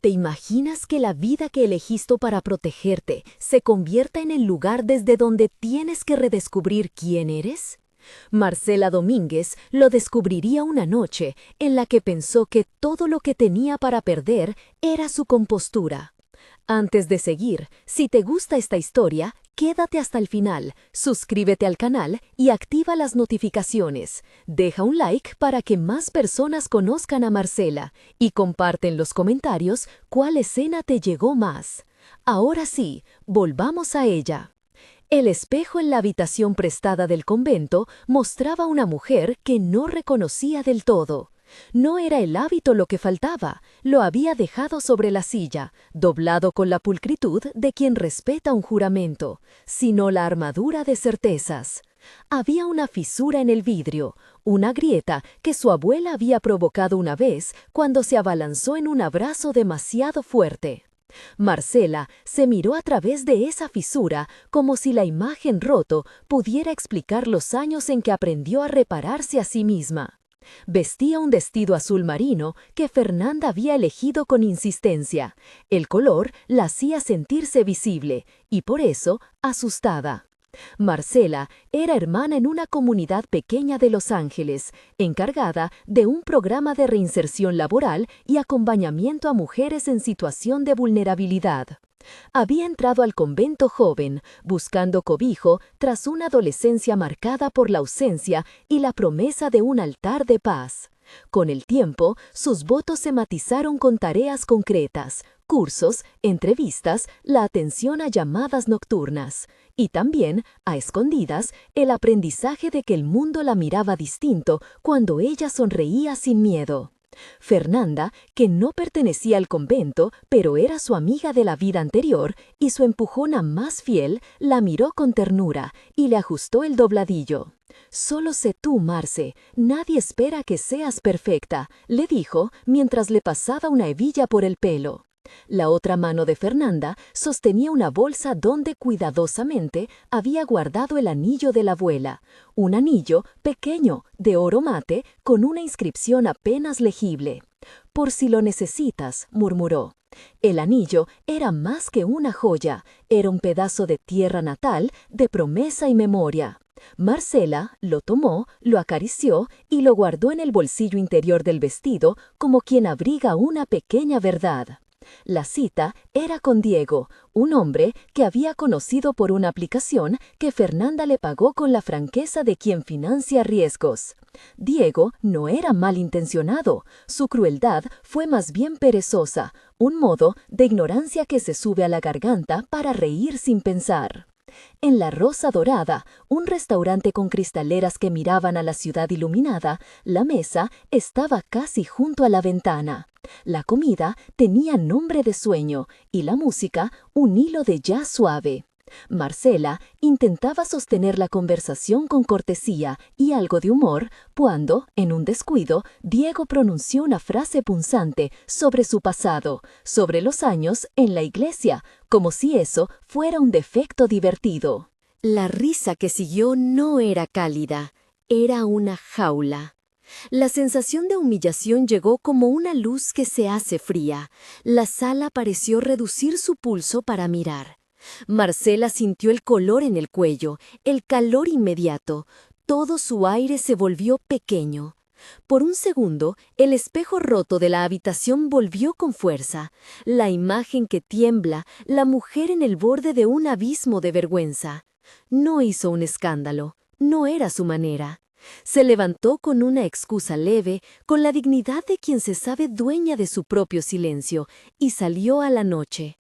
¿Te imaginas que la vida que elegiste para protegerte se convierta en el lugar desde donde tienes que redescubrir quién eres? Marcela Domínguez lo descubriría una noche en la que pensó que todo lo que tenía para perder era su compostura. Antes de seguir, si te gusta esta historia, quédate hasta el final, suscríbete al canal y activa las notificaciones. Deja un like para que más personas conozcan a Marcela y comparte en los comentarios cuál escena te llegó más. Ahora sí, volvamos a ella. El espejo en la habitación prestada del convento mostraba una mujer que no reconocía del todo. No era el hábito lo que faltaba, lo había dejado sobre la silla, doblado con la pulcritud de quien respeta un juramento, sino la armadura de certezas. Había una fisura en el vidrio, una grieta que su abuela había provocado una vez cuando se abalanzó en un abrazo demasiado fuerte. Marcela se miró a través de esa fisura como si la imagen roto pudiera explicar los años en que aprendió a repararse a sí misma. Vestía un vestido azul marino que Fernanda había elegido con insistencia. El color la hacía sentirse visible y por eso asustada. Marcela era hermana en una comunidad pequeña de Los Ángeles, encargada de un programa de reinserción laboral y acompañamiento a mujeres en situación de vulnerabilidad. Había entrado al convento joven, buscando cobijo tras una adolescencia marcada por la ausencia y la promesa de un altar de paz. Con el tiempo, sus votos se matizaron con tareas concretas, cursos, entrevistas, la atención a llamadas nocturnas y también, a escondidas, el aprendizaje de que el mundo la miraba distinto cuando ella sonreía sin miedo. Fernanda, que no pertenecía al convento, pero era su amiga de la vida anterior y su empujona más fiel, la miró con ternura y le ajustó el dobladillo. «Solo sé tú, Marce, nadie espera que seas perfecta», le dijo mientras le pasaba una hebilla por el pelo. La otra mano de Fernanda sostenía una bolsa donde cuidadosamente había guardado el anillo de la abuela, un anillo pequeño, de oro mate, con una inscripción apenas legible. «Por si lo necesitas», murmuró. El anillo era más que una joya, era un pedazo de tierra natal, de promesa y memoria. Marcela lo tomó, lo acarició y lo guardó en el bolsillo interior del vestido como quien abriga una pequeña verdad. La cita era con Diego, un hombre que había conocido por una aplicación que Fernanda le pagó con la franqueza de quien financia riesgos. Diego no era malintencionado, su crueldad fue más bien perezosa, un modo de ignorancia que se sube a la garganta para reír sin pensar. En la Rosa Dorada, un restaurante con cristaleras que miraban a la ciudad iluminada, la mesa estaba casi junto a la ventana. La comida tenía nombre de sueño y la música un hilo de jazz suave. Marcela intentaba sostener la conversación con cortesía y algo de humor cuando, en un descuido, Diego pronunció una frase punzante sobre su pasado, sobre los años en la iglesia, como si eso fuera un defecto divertido. La risa que siguió no era cálida, era una jaula. La sensación de humillación llegó como una luz que se hace fría. La sala pareció reducir su pulso para mirar. Marcela sintió el color en el cuello, el calor inmediato. Todo su aire se volvió pequeño. Por un segundo, el espejo roto de la habitación volvió con fuerza. La imagen que tiembla, la mujer en el borde de un abismo de vergüenza. No hizo un escándalo, no era su manera. Se levantó con una excusa leve, con la dignidad de quien se sabe dueña de su propio silencio, y salió a la noche.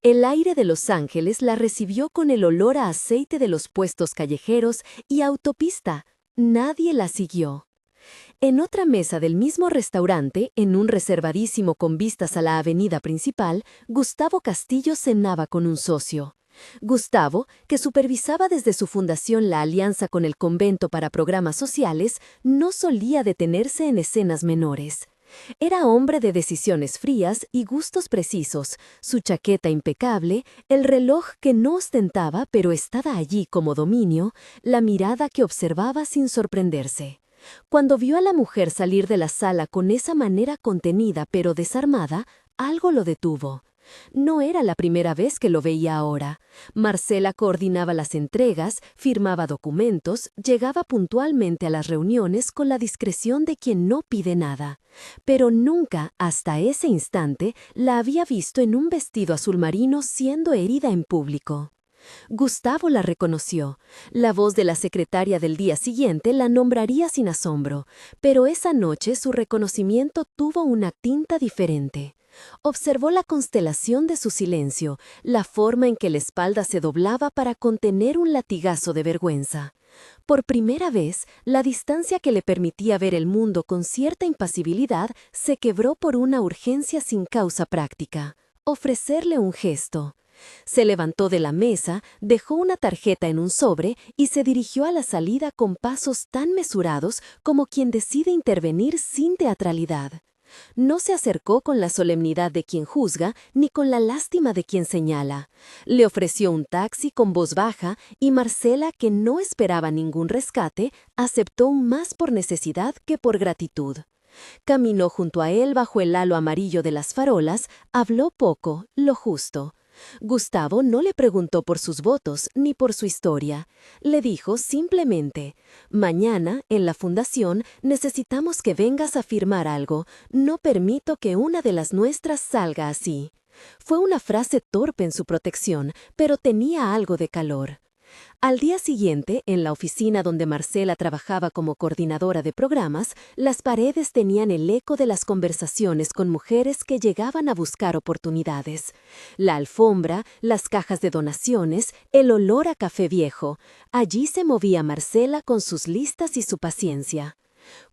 El aire de Los Ángeles la recibió con el olor a aceite de los puestos callejeros y autopista. Nadie la siguió. En otra mesa del mismo restaurante, en un reservadísimo con vistas a la avenida principal, Gustavo Castillo cenaba con un socio. Gustavo, que supervisaba desde su fundación la alianza con el convento para programas sociales, no solía detenerse en escenas menores. Era hombre de decisiones frías y gustos precisos, su chaqueta impecable, el reloj que no ostentaba pero estaba allí como dominio, la mirada que observaba sin sorprenderse. Cuando vio a la mujer salir de la sala con esa manera contenida pero desarmada, algo lo detuvo. No era la primera vez que lo veía ahora. Marcela coordinaba las entregas, firmaba documentos, llegaba puntualmente a las reuniones con la discreción de quien no pide nada. Pero nunca, hasta ese instante, la había visto en un vestido azul marino siendo herida en público. Gustavo la reconoció. La voz de la secretaria del día siguiente la nombraría sin asombro, pero esa noche su reconocimiento tuvo una tinta diferente. Observó la constelación de su silencio, la forma en que la espalda se doblaba para contener un latigazo de vergüenza. Por primera vez, la distancia que le permitía ver el mundo con cierta impasibilidad se quebró por una urgencia sin causa práctica: ofrecerle un gesto. Se levantó de la mesa, dejó una tarjeta en un sobre y se dirigió a la salida con pasos tan mesurados como quien decide intervenir sin teatralidad. No se acercó con la solemnidad de quien juzga ni con la lástima de quien señala. Le ofreció un taxi con voz baja y Marcela, que no esperaba ningún rescate, aceptó más por necesidad que por gratitud. Caminó junto a él bajo el halo amarillo de las farolas, habló poco, lo justo. Gustavo no le preguntó por sus votos ni por su historia. Le dijo simplemente: mañana, en la fundación, necesitamos que vengas a firmar algo. No permito que una de las nuestras salga así. Fue una frase torpe en su protección, pero tenía algo de calor. Al día siguiente, en la oficina donde Marcela trabajaba como coordinadora de programas, las paredes tenían el eco de las conversaciones con mujeres que llegaban a buscar oportunidades. La alfombra, las cajas de donaciones, el olor a café viejo. Allí se movía Marcela con sus listas y su paciencia.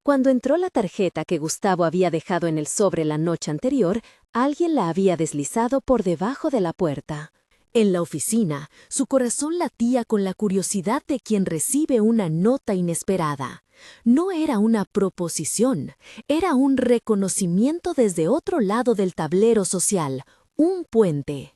Cuando entró la tarjeta que Gustavo había dejado en el sobre la noche anterior, alguien la había deslizado por debajo de la puerta. En la oficina, su corazón latía con la curiosidad de quien recibe una nota inesperada. No era una proposición, era un reconocimiento desde otro lado del tablero social, un puente.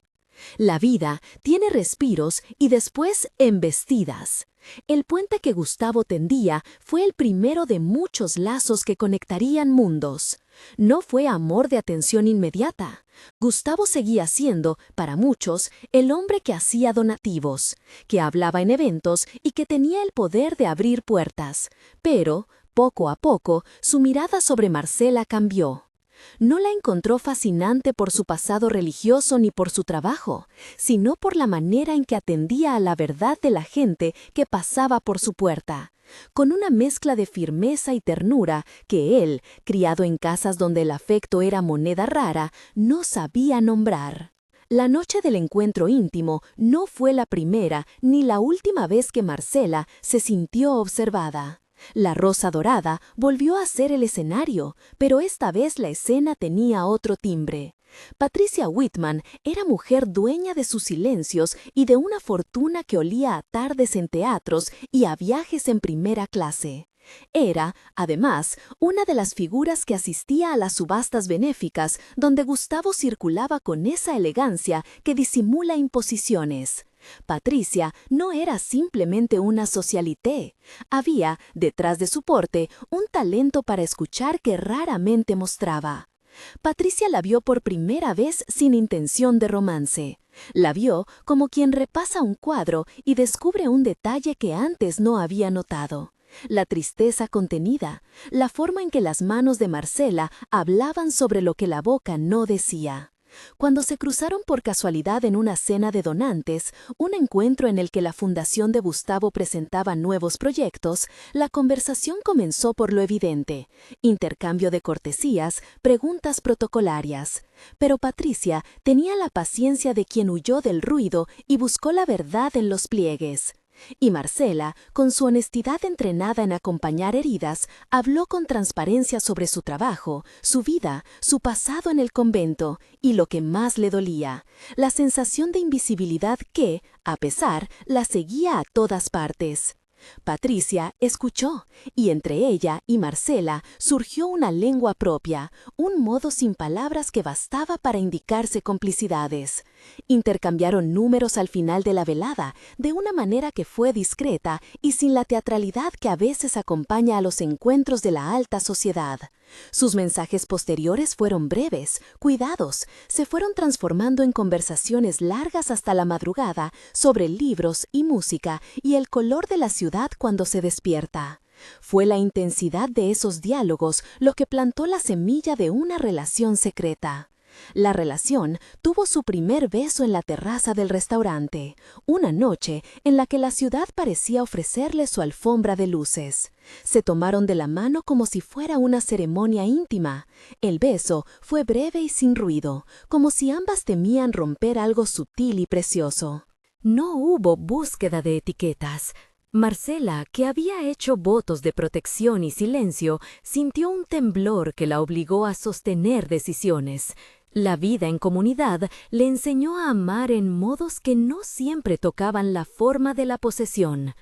La vida tiene respiros y después embestidas. El puente que Gustavo tendía fue el primero de muchos lazos que conectarían mundos. No fue amor de atención inmediata. Gustavo seguía siendo, para muchos, el hombre que hacía donativos, que hablaba en eventos y que tenía el poder de abrir puertas. Pero, poco a poco, su mirada sobre Marcela cambió. No la encontró fascinante por su pasado religioso ni por su trabajo, sino por la manera en que atendía a la verdad de la gente que pasaba por su puerta, con una mezcla de firmeza y ternura que él, criado en casas donde el afecto era moneda rara, no sabía nombrar. La noche del encuentro íntimo no fue la primera ni la última vez que Marcela se sintió observada. La rosa dorada volvió a ser el escenario, pero esta vez la escena tenía otro timbre. Patricia Whitman era mujer dueña de sus silencios y de una fortuna que olía a tardes en teatros y a viajes en primera clase. Era, además, una de las figuras que asistía a las subastas benéficas donde Gustavo circulaba con esa elegancia que disimula imposiciones. Patricia no era simplemente una socialité. Había, detrás de su porte, un talento para escuchar que raramente mostraba. Patricia la vio por primera vez sin intención de romance. La vio como quien repasa un cuadro y descubre un detalle que antes no había notado. La tristeza contenida, la forma en que las manos de Marcela hablaban sobre lo que la boca no decía. Cuando se cruzaron por casualidad en una cena de donantes, un encuentro en el que la Fundación de Gustavo presentaba nuevos proyectos, la conversación comenzó por lo evidente: intercambio de cortesías, preguntas protocolarias. Pero Patricia tenía la paciencia de quien huyó del ruido y buscó la verdad en los pliegues. Y Marcela, con su honestidad entrenada en acompañar heridas, habló con transparencia sobre su trabajo, su vida, su pasado en el convento y lo que más le dolía, la sensación de invisibilidad que, a pesar, la seguía a todas partes. Patricia escuchó, y entre ella y Marcela surgió una lengua propia, un modo sin palabras que bastaba para indicarse complicidades. Intercambiaron números al final de la velada, de una manera que fue discreta y sin la teatralidad que a veces acompaña a los encuentros de la alta sociedad. Sus mensajes posteriores fueron breves, cuidados, se fueron transformando en conversaciones largas hasta la madrugada sobre libros y música y el color de la ciudad cuando se despierta. Fue la intensidad de esos diálogos lo que plantó la semilla de una relación secreta. La relación tuvo su primer beso en la terraza del restaurante, una noche en la que la ciudad parecía ofrecerle su alfombra de luces. Se tomaron de la mano como si fuera una ceremonia íntima. El beso fue breve y sin ruido, como si ambas temían romper algo sutil y precioso. No hubo búsqueda de etiquetas. Marcela, que había hecho votos de protección y silencio, sintió un temblor que la obligó a sostener decisiones. La vida en comunidad le enseñó a amar en modos que no siempre tocaban la forma de la posesión.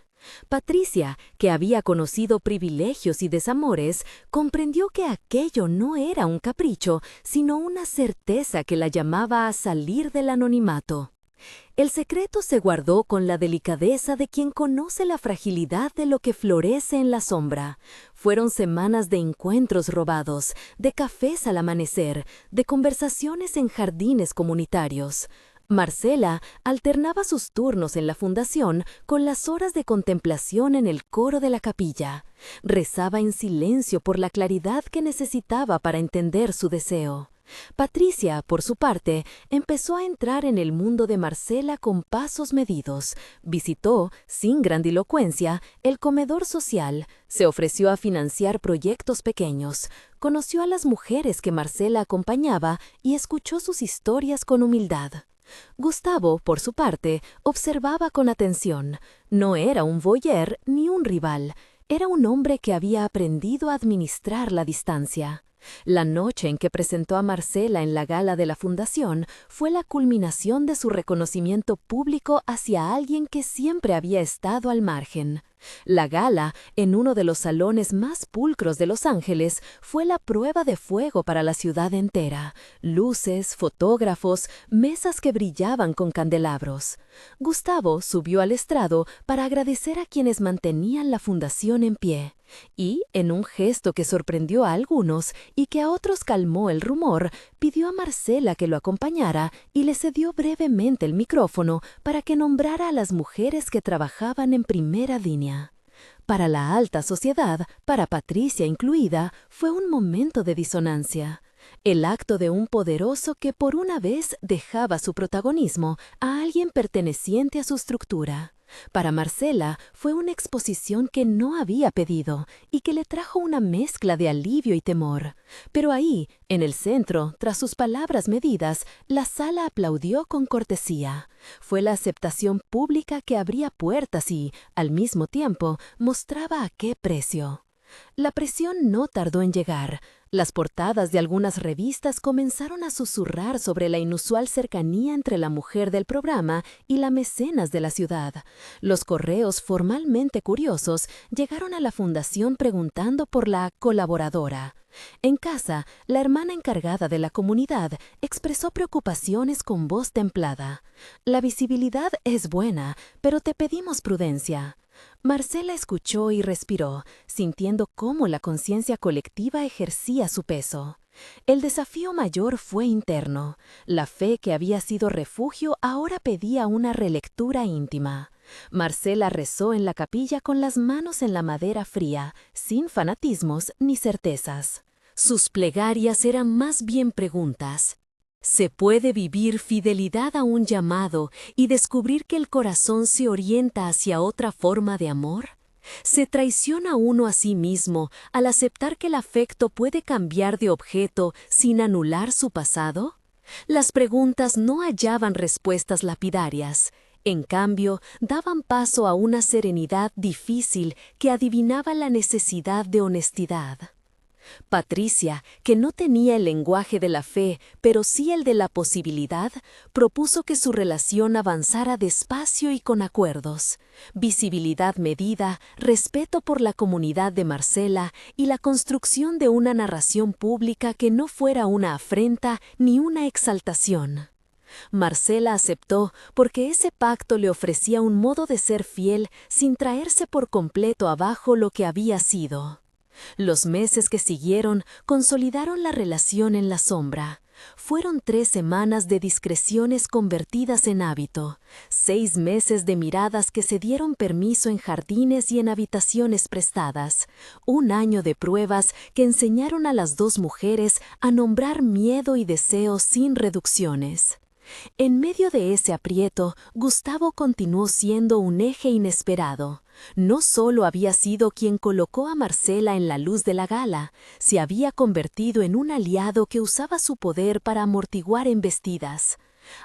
Patricia, que había conocido privilegios y desamores, comprendió que aquello no era un capricho, sino una certeza que la llamaba a salir del anonimato. El secreto se guardó con la delicadeza de quien conoce la fragilidad de lo que florece en la sombra. Fueron semanas de encuentros robados, de cafés al amanecer, de conversaciones en jardines comunitarios. Marcela alternaba sus turnos en la fundación con las horas de contemplación en el coro de la capilla. Rezaba en silencio por la claridad que necesitaba para entender su deseo. Patricia, por su parte, empezó a entrar en el mundo de Marcela con pasos medidos. Visitó, sin grandilocuencia, el comedor social, se ofreció a financiar proyectos pequeños, conoció a las mujeres que Marcela acompañaba y escuchó sus historias con humildad. Gustavo, por su parte, observaba con atención. No era un voyeur ni un rival, era un hombre que había aprendido a administrar la distancia. La noche en que presentó a Marcela en la gala de la fundación fue la culminación de su reconocimiento público hacia alguien que siempre había estado al margen. La gala, en uno de los salones más pulcros de Los Ángeles, fue la prueba de fuego para la ciudad entera. Luces, fotógrafos, mesas que brillaban con candelabros. Gustavo subió al estrado para agradecer a quienes mantenían la fundación en pie. Y, en un gesto que sorprendió a algunos y que a otros calmó el rumor, pidió a Marcela que lo acompañara y le cedió brevemente el micrófono para que nombrara a las mujeres que trabajaban en primera línea. Para la alta sociedad, para Patricia incluida, fue un momento de disonancia. El acto de un poderoso que por una vez dejaba su protagonismo a alguien perteneciente a su estructura. Para Marcela fue una exposición que no había pedido y que le trajo una mezcla de alivio y temor. Pero ahí, en el centro, tras sus palabras medidas, la sala aplaudió con cortesía. Fue la aceptación pública que abría puertas y, al mismo tiempo, mostraba a qué precio. La presión no tardó en llegar. Las portadas de algunas revistas comenzaron a susurrar sobre la inusual cercanía entre la mujer del programa y la mecenas de la ciudad. Los correos formalmente curiosos llegaron a la fundación preguntando por la colaboradora. En casa, la hermana encargada de la comunidad expresó preocupaciones con voz templada. La visibilidad es buena, pero te pedimos prudencia. Marcela escuchó y respiró, sintiendo cómo la conciencia colectiva ejercía su peso. El desafío mayor fue interno. La fe que había sido refugio ahora pedía una relectura íntima. Marcela rezó en la capilla con las manos en la madera fría, sin fanatismos ni certezas. Sus plegarias eran más bien preguntas. ¿Se puede vivir fidelidad a un llamado y descubrir que el corazón se orienta hacia otra forma de amor? ¿Se traiciona uno a sí mismo al aceptar que el afecto puede cambiar de objeto sin anular su pasado? Las preguntas no hallaban respuestas lapidarias. En cambio, daban paso a una serenidad difícil que adivinaba la necesidad de honestidad. Patricia, que no tenía el lenguaje de la fe, pero sí el de la posibilidad, propuso que su relación avanzara despacio y con acuerdos. Visibilidad medida, respeto por la comunidad de Marcela y la construcción de una narración pública que no fuera una afrenta ni una exaltación. Marcela aceptó porque ese pacto le ofrecía un modo de ser fiel sin traerse por completo abajo lo que había sido. Los meses que siguieron consolidaron la relación en la sombra. Fueron 3 semanas de discreciones convertidas en hábito, 6 meses de miradas que se dieron permiso en jardines y en habitaciones prestadas, 1 año de pruebas que enseñaron a las 2 mujeres a nombrar miedo y deseo sin reducciones. En medio de ese aprieto, Gustavo continuó siendo un eje inesperado. No solo había sido quien colocó a Marcela en la luz de la gala, se había convertido en un aliado que usaba su poder para amortiguar embestidas.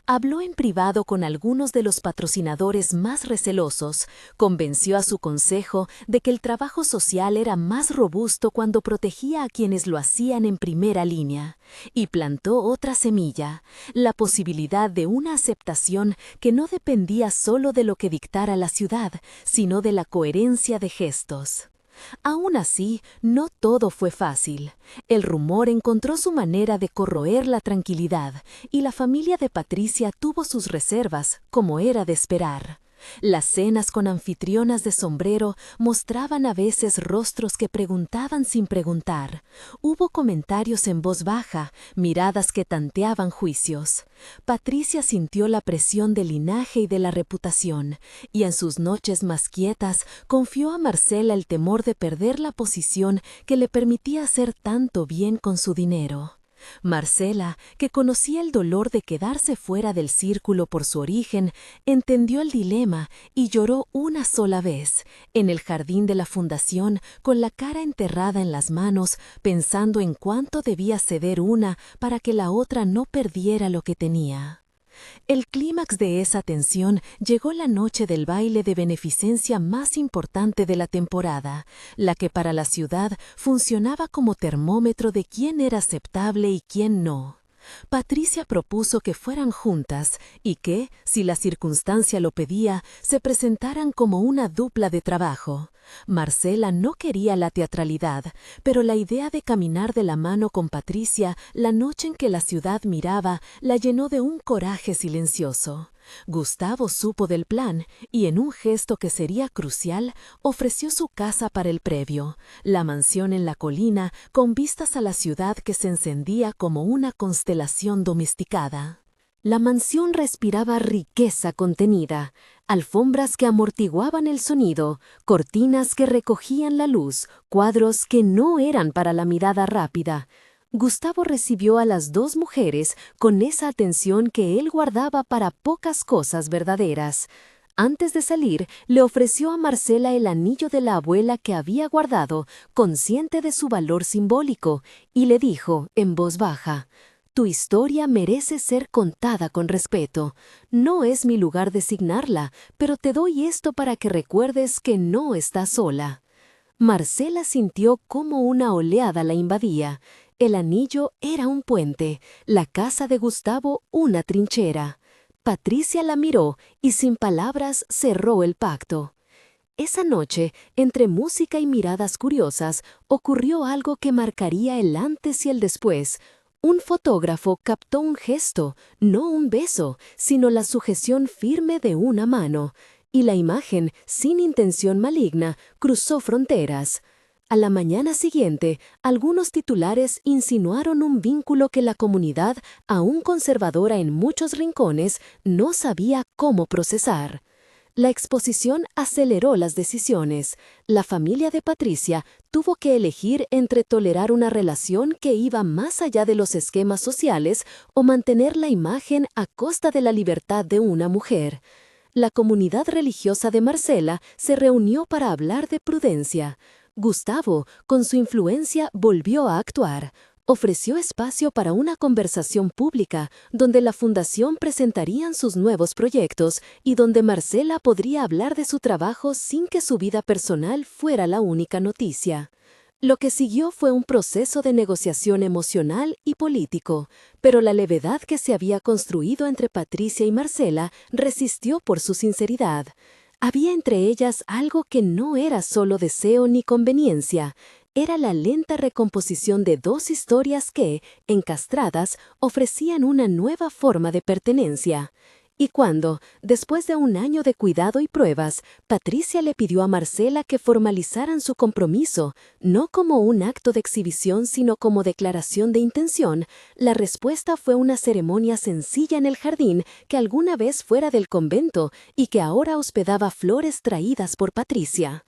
Habló en privado con algunos de los patrocinadores más recelosos, convenció a su consejo de que el trabajo social era más robusto cuando protegía a quienes lo hacían en primera línea, y plantó otra semilla, la posibilidad de una aceptación que no dependía solo de lo que dictara la ciudad, sino de la coherencia de gestos. Aún así, no todo fue fácil. El rumor encontró su manera de corroer la tranquilidad, y la familia de Patricia tuvo sus reservas, como era de esperar. Las cenas con anfitrionas de sombrero mostraban a veces rostros que preguntaban sin preguntar. Hubo comentarios en voz baja, miradas que tanteaban juicios. Patricia sintió la presión del linaje y de la reputación, y en sus noches más quietas confió a Marcela el temor de perder la posición que le permitía hacer tanto bien con su dinero. Marcela, que conocía el dolor de quedarse fuera del círculo por su origen, entendió el dilema y lloró una sola vez, en el jardín de la fundación, con la cara enterrada en las manos, pensando en cuánto debía ceder una para que la otra no perdiera lo que tenía. El clímax de esa tensión llegó la noche del baile de beneficencia más importante de la temporada, la que para la ciudad funcionaba como termómetro de quién era aceptable y quién no. Patricia propuso que fueran juntas y que, si la circunstancia lo pedía, se presentaran como una dupla de trabajo. Marcela no quería la teatralidad, pero la idea de caminar de la mano con Patricia la noche en que la ciudad miraba la llenó de un coraje silencioso. Gustavo supo del plan y, en un gesto que sería crucial, ofreció su casa para el previo, la mansión en la colina con vistas a la ciudad que se encendía como una constelación domesticada. La mansión respiraba riqueza contenida, alfombras que amortiguaban el sonido, cortinas que recogían la luz, cuadros que no eran para la mirada rápida. Gustavo recibió a las 2 mujeres con esa atención que él guardaba para pocas cosas verdaderas. Antes de salir, le ofreció a Marcela el anillo de la abuela que había guardado, consciente de su valor simbólico, y le dijo, en voz baja: «Tu historia merece ser contada con respeto. No es mi lugar designarla, pero te doy esto para que recuerdes que no estás sola». Marcela sintió cómo una oleada la invadía. El anillo era un puente, la casa de Gustavo una trinchera. Patricia la miró y sin palabras cerró el pacto. Esa noche, entre música y miradas curiosas, ocurrió algo que marcaría el antes y el después. Un fotógrafo captó un gesto, no un beso, sino la sujeción firme de una mano, y la imagen, sin intención maligna, cruzó fronteras. A la mañana siguiente, algunos titulares insinuaron un vínculo que la comunidad, aún conservadora en muchos rincones, no sabía cómo procesar. La exposición aceleró las decisiones. La familia de Patricia tuvo que elegir entre tolerar una relación que iba más allá de los esquemas sociales o mantener la imagen a costa de la libertad de una mujer. La comunidad religiosa de Marcela se reunió para hablar de prudencia. Gustavo, con su influencia, volvió a actuar. Ofreció espacio para una conversación pública donde la fundación presentarían sus nuevos proyectos y donde Marcela podría hablar de su trabajo sin que su vida personal fuera la única noticia. Lo que siguió fue un proceso de negociación emocional y político, pero la levedad que se había construido entre Patricia y Marcela resistió por su sinceridad. Había entre ellas algo que no era solo deseo ni conveniencia. Era la lenta recomposición de 2 historias que, encastradas, ofrecían una nueva forma de pertenencia. Y cuando, después de un año de cuidado y pruebas, Patricia le pidió a Marcela que formalizaran su compromiso, no como un acto de exhibición sino como declaración de intención, la respuesta fue una ceremonia sencilla en el jardín que alguna vez fuera del convento y que ahora hospedaba flores traídas por Patricia.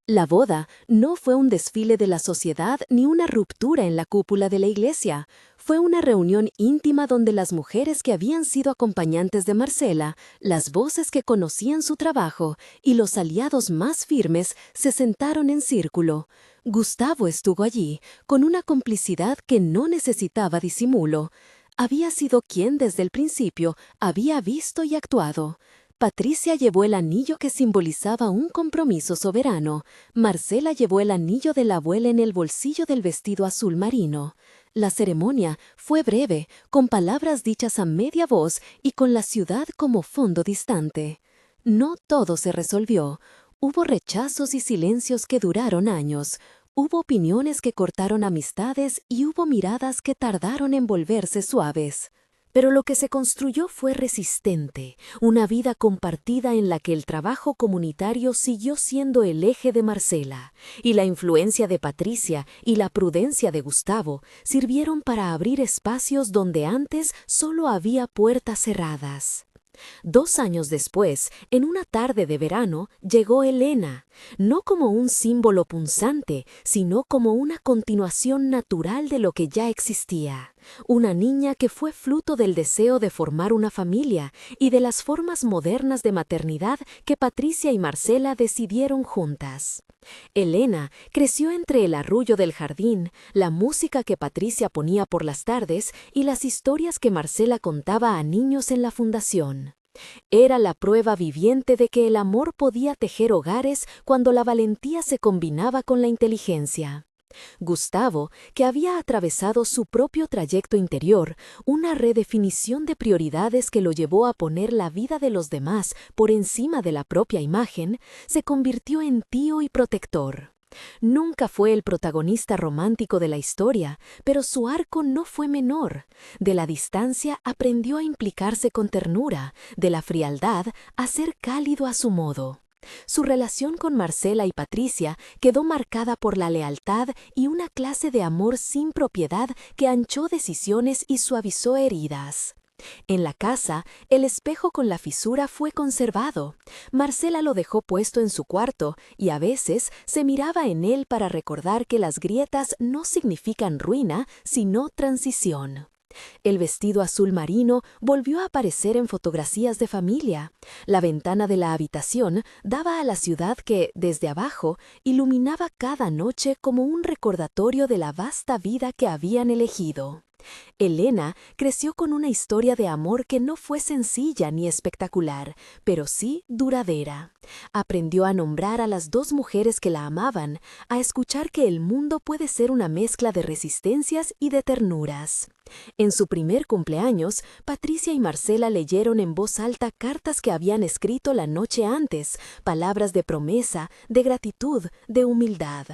La boda no fue un desfile de la sociedad ni una ruptura en la cúpula de la iglesia. Fue una reunión íntima donde las mujeres que habían sido acompañantes de Marcela, las voces que conocían su trabajo y los aliados más firmes se sentaron en círculo. Gustavo estuvo allí, con una complicidad que no necesitaba disimulo. Había sido quien desde el principio había visto y actuado. Patricia llevó el anillo que simbolizaba un compromiso soberano. Marcela llevó el anillo de la abuela en el bolsillo del vestido azul marino. La ceremonia fue breve, con palabras dichas a media voz y con la ciudad como fondo distante. No todo se resolvió. Hubo rechazos y silencios que duraron años. Hubo opiniones que cortaron amistades y hubo miradas que tardaron en volverse suaves. Pero lo que se construyó fue resistente, una vida compartida en la que el trabajo comunitario siguió siendo el eje de Marcela, y la influencia de Patricia y la prudencia de Gustavo sirvieron para abrir espacios donde antes solo había puertas cerradas. 2 años después, en una tarde de verano, llegó Elena, no como un símbolo punzante, sino como una continuación natural de lo que ya existía. Una niña que fue fruto del deseo de formar una familia y de las formas modernas de maternidad que Patricia y Marcela decidieron juntas. Elena creció entre el arrullo del jardín, la música que Patricia ponía por las tardes y las historias que Marcela contaba a niños en la fundación. Era la prueba viviente de que el amor podía tejer hogares cuando la valentía se combinaba con la inteligencia. Gustavo, que había atravesado su propio trayecto interior, una redefinición de prioridades que lo llevó a poner la vida de los demás por encima de la propia imagen, se convirtió en tío y protector. Nunca fue el protagonista romántico de la historia, pero su arco no fue menor. De la distancia aprendió a implicarse con ternura, de la frialdad a ser cálido a su modo. Su relación con Marcela y Patricia quedó marcada por la lealtad y una clase de amor sin propiedad que anchó decisiones y suavizó heridas. En la casa, el espejo con la fisura fue conservado. Marcela lo dejó puesto en su cuarto y a veces se miraba en él para recordar que las grietas no significan ruina, sino transición. El vestido azul marino volvió a aparecer en fotografías de familia. La ventana de la habitación daba a la ciudad que, desde abajo, iluminaba cada noche como un recordatorio de la vasta vida que habían elegido. Elena creció con una historia de amor que no fue sencilla ni espectacular, pero sí duradera. Aprendió a nombrar a las 2 mujeres que la amaban, a escuchar que el mundo puede ser una mezcla de resistencias y de ternuras. En su primer cumpleaños, Patricia y Marcela leyeron en voz alta cartas que habían escrito la noche antes, palabras de promesa, de gratitud, de humildad.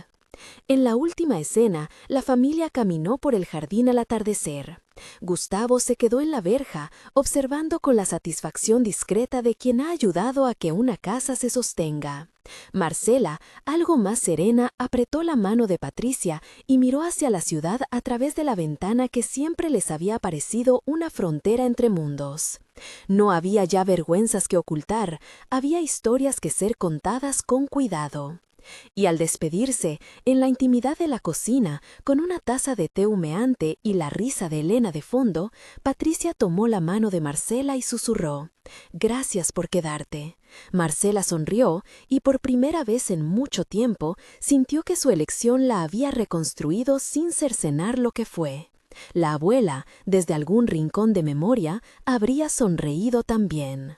En la última escena, la familia caminó por el jardín al atardecer. Gustavo se quedó en la verja, observando con la satisfacción discreta de quien ha ayudado a que una casa se sostenga. Marcela, algo más serena, apretó la mano de Patricia y miró hacia la ciudad a través de la ventana que siempre les había parecido una frontera entre mundos. No había ya vergüenzas que ocultar, había historias que ser contadas con cuidado. Y al despedirse, en la intimidad de la cocina, con una taza de té humeante y la risa de Elena de fondo, Patricia tomó la mano de Marcela y susurró: «Gracias por quedarte». Marcela sonrió y por primera vez en mucho tiempo sintió que su elección la había reconstruido sin cercenar lo que fue. La abuela, desde algún rincón de memoria, habría sonreído también.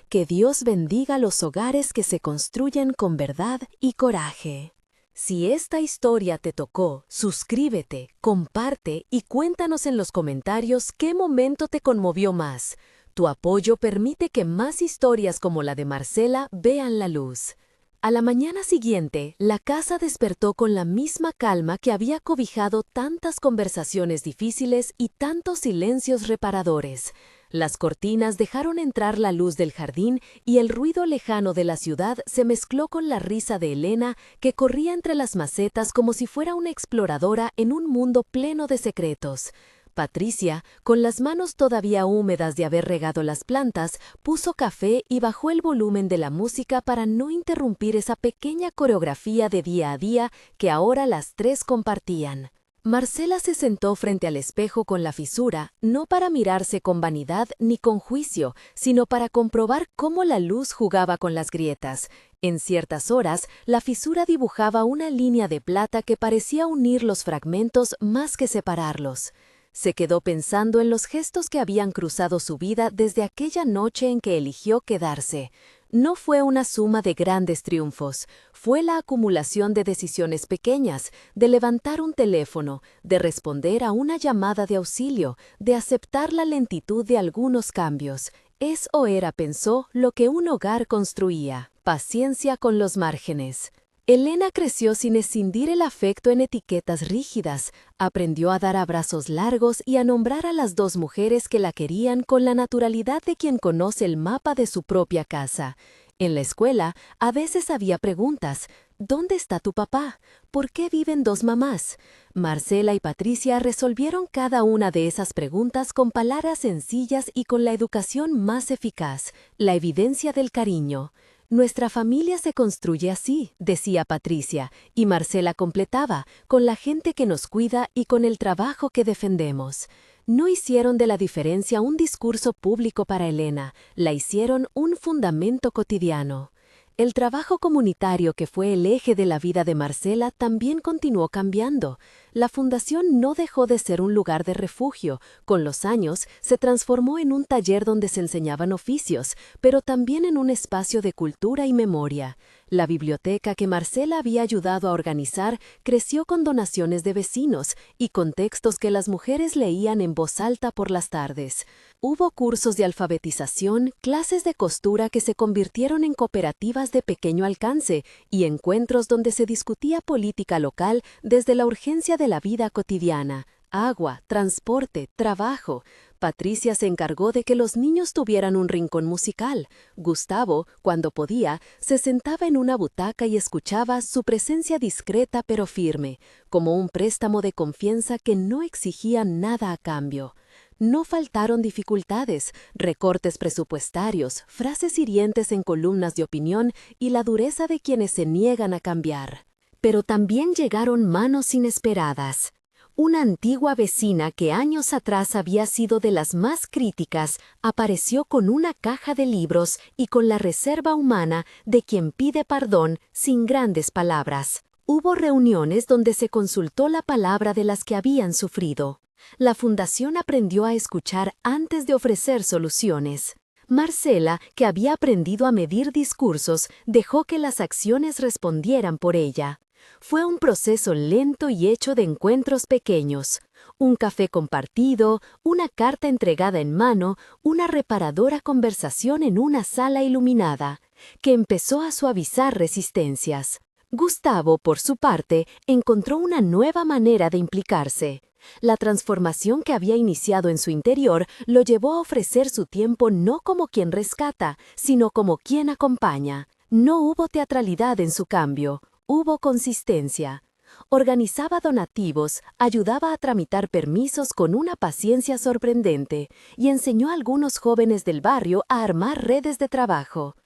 Que Dios bendiga los hogares que se construyen con verdad y coraje. Si esta historia te tocó, suscríbete, comparte y cuéntanos en los comentarios qué momento te conmovió más. Tu apoyo permite que más historias como la de Marcela vean la luz. A la mañana siguiente, la casa despertó con la misma calma que había cobijado tantas conversaciones difíciles y tantos silencios reparadores. Las cortinas dejaron entrar la luz del jardín y el ruido lejano de la ciudad se mezcló con la risa de Elena, que corría entre las macetas como si fuera una exploradora en un mundo pleno de secretos. Patricia, con las manos todavía húmedas de haber regado las plantas, puso café y bajó el volumen de la música para no interrumpir esa pequeña coreografía de día a día que ahora las tres compartían. Marcela se sentó frente al espejo con la fisura, no para mirarse con vanidad ni con juicio, sino para comprobar cómo la luz jugaba con las grietas. En ciertas horas, la fisura dibujaba una línea de plata que parecía unir los fragmentos más que separarlos. Se quedó pensando en los gestos que habían cruzado su vida desde aquella noche en que eligió quedarse. No fue una suma de grandes triunfos, fue la acumulación de decisiones pequeñas, de levantar un teléfono, de responder a una llamada de auxilio, de aceptar la lentitud de algunos cambios. Es o era, pensó, lo que un hogar construía, paciencia con los márgenes. Elena creció sin escindir el afecto en etiquetas rígidas, aprendió a dar abrazos largos y a nombrar a las dos mujeres que la querían con la naturalidad de quien conoce el mapa de su propia casa. En la escuela, a veces había preguntas: ¿dónde está tu papá? ¿Por qué viven dos mamás? Marcela y Patricia resolvieron cada una de esas preguntas con palabras sencillas y con la educación más eficaz, la evidencia del cariño. Nuestra familia se construye así, decía Patricia, y Marcela completaba, con la gente que nos cuida y con el trabajo que defendemos. No hicieron de la diferencia un discurso público para Elena, la hicieron un fundamento cotidiano. El trabajo comunitario, que fue el eje de la vida de Marcela, también continuó cambiando. La fundación no dejó de ser un lugar de refugio. Con los años, se transformó en un taller donde se enseñaban oficios, pero también en un espacio de cultura y memoria. La biblioteca que Marcela había ayudado a organizar creció con donaciones de vecinos y con textos que las mujeres leían en voz alta por las tardes. Hubo cursos de alfabetización, clases de costura que se convirtieron en cooperativas de pequeño alcance y encuentros donde se discutía política local desde la urgencia de la vida cotidiana. Agua, transporte, trabajo. Patricia se encargó de que los niños tuvieran un rincón musical. Gustavo, cuando podía, se sentaba en una butaca y escuchaba, su presencia discreta pero firme, como un préstamo de confianza que no exigía nada a cambio. No faltaron dificultades, recortes presupuestarios, frases hirientes en columnas de opinión y la dureza de quienes se niegan a cambiar. Pero también llegaron manos inesperadas. Una antigua vecina que años atrás había sido de las más críticas, apareció con una caja de libros y con la reserva humana de quien pide perdón sin grandes palabras. Hubo reuniones donde se consultó la palabra de las que habían sufrido. La fundación aprendió a escuchar antes de ofrecer soluciones. Marcela, que había aprendido a medir discursos, dejó que las acciones respondieran por ella. Fue un proceso lento y hecho de encuentros pequeños. Un café compartido, una carta entregada en mano, una reparadora conversación en una sala iluminada, que empezó a suavizar resistencias. Gustavo, por su parte, encontró una nueva manera de implicarse. La transformación que había iniciado en su interior lo llevó a ofrecer su tiempo no como quien rescata, sino como quien acompaña. No hubo teatralidad en su cambio. Hubo consistencia. Organizaba donativos, ayudaba a tramitar permisos con una paciencia sorprendente y enseñó a algunos jóvenes del barrio a armar redes de trabajo.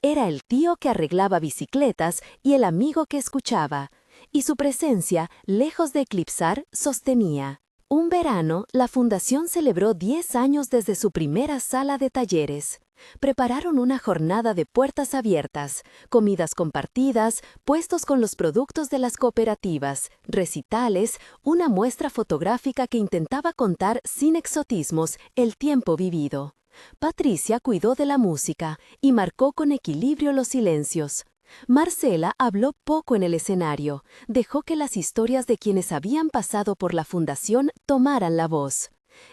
Era el tío que arreglaba bicicletas y el amigo que escuchaba, y su presencia, lejos de eclipsar, sostenía. Un verano, la fundación celebró 10 años desde su primera sala de talleres. Prepararon una jornada de puertas abiertas, comidas compartidas, puestos con los productos de las cooperativas, recitales, una muestra fotográfica que intentaba contar sin exotismos el tiempo vivido. Patricia cuidó de la música y marcó con equilibrio los silencios. Marcela habló poco en el escenario, dejó que las historias de quienes habían pasado por la fundación tomaran la voz.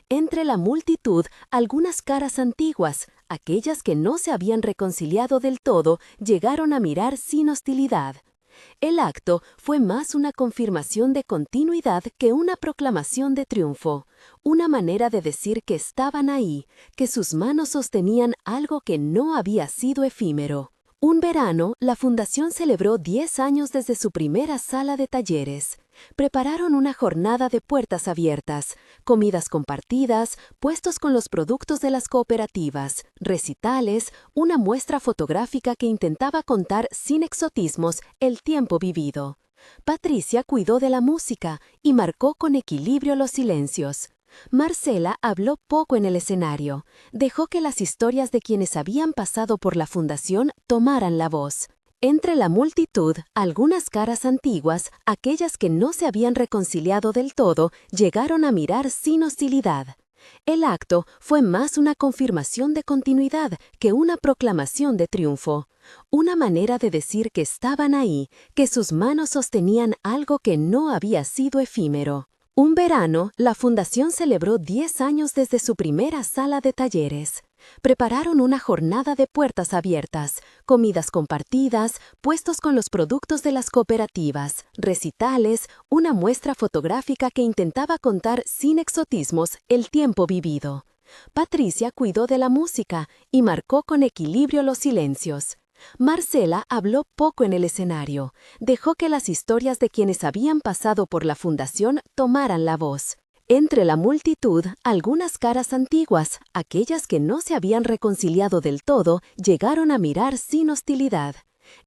Entre la multitud, algunas caras antiguas, aquellas que no se habían reconciliado del todo, llegaron a mirar sin hostilidad. El acto fue más una confirmación de continuidad que una proclamación de triunfo, una manera de decir que estaban ahí, que sus manos sostenían algo que no había sido efímero. Un verano, la fundación celebró 10 años desde su primera sala de talleres. Prepararon una jornada de puertas abiertas, comidas compartidas, puestos con los productos de las cooperativas, recitales, una muestra fotográfica que intentaba contar sin exotismos el tiempo vivido. Patricia cuidó de la música y marcó con equilibrio los silencios. Marcela habló poco en el escenario, dejó que las historias de quienes habían pasado por la fundación tomaran la voz. Entre la multitud, algunas caras antiguas, aquellas que no se habían reconciliado del todo, llegaron a mirar sin hostilidad. El acto fue más una confirmación de continuidad que una proclamación de triunfo. Una manera de decir que estaban ahí, que sus manos sostenían algo que no había sido efímero. Un verano, la fundación celebró 10 años desde su primera sala de talleres. Prepararon una jornada de puertas abiertas, comidas compartidas, puestos con los productos de las cooperativas, recitales, una muestra fotográfica que intentaba contar sin exotismos el tiempo vivido. Patricia cuidó de la música y marcó con equilibrio los silencios. Marcela habló poco en el escenario, dejó que las historias de quienes habían pasado por la fundación tomaran la voz. Entre la multitud, algunas caras antiguas, aquellas que no se habían reconciliado del todo, llegaron a mirar sin hostilidad.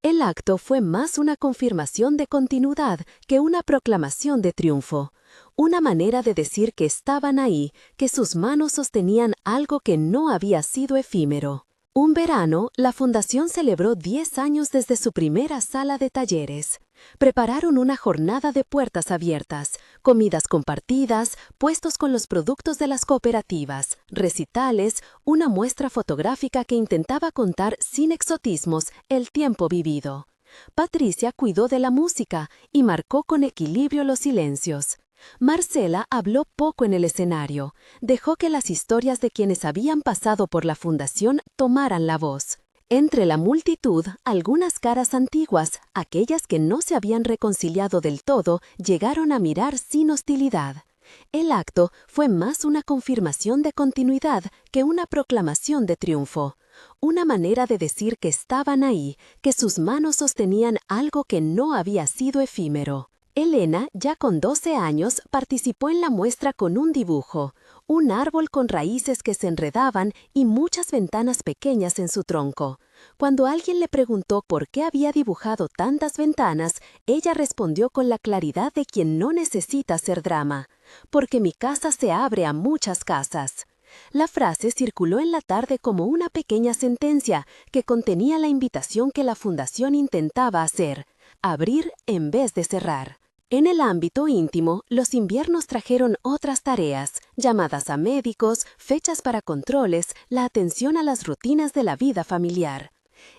El acto fue más una confirmación de continuidad que una proclamación de triunfo. Una manera de decir que estaban ahí, que sus manos sostenían algo que no había sido efímero. Un verano, la fundación celebró 10 años desde su primera sala de talleres. Prepararon una jornada de puertas abiertas, comidas compartidas, puestos con los productos de las cooperativas, recitales, una muestra fotográfica que intentaba contar sin exotismos el tiempo vivido. Patricia cuidó de la música y marcó con equilibrio los silencios. Marcela habló poco en el escenario, dejó que las historias de quienes habían pasado por la fundación tomaran la voz. Entre la multitud, algunas caras antiguas, aquellas que no se habían reconciliado del todo, llegaron a mirar sin hostilidad. El acto fue más una confirmación de continuidad que una proclamación de triunfo. Una manera de decir que estaban ahí, que sus manos sostenían algo que no había sido efímero. Elena, ya con 12 años, participó en la muestra con un dibujo, un árbol con raíces que se enredaban y muchas ventanas pequeñas en su tronco. Cuando alguien le preguntó por qué había dibujado tantas ventanas, ella respondió con la claridad de quien no necesita hacer drama, porque mi casa se abre a muchas casas. La frase circuló en la tarde como una pequeña sentencia que contenía la invitación que la fundación intentaba hacer, abrir en vez de cerrar. En el ámbito íntimo, los inviernos trajeron otras tareas, llamadas a médicos, fechas para controles, la atención a las rutinas de la vida familiar.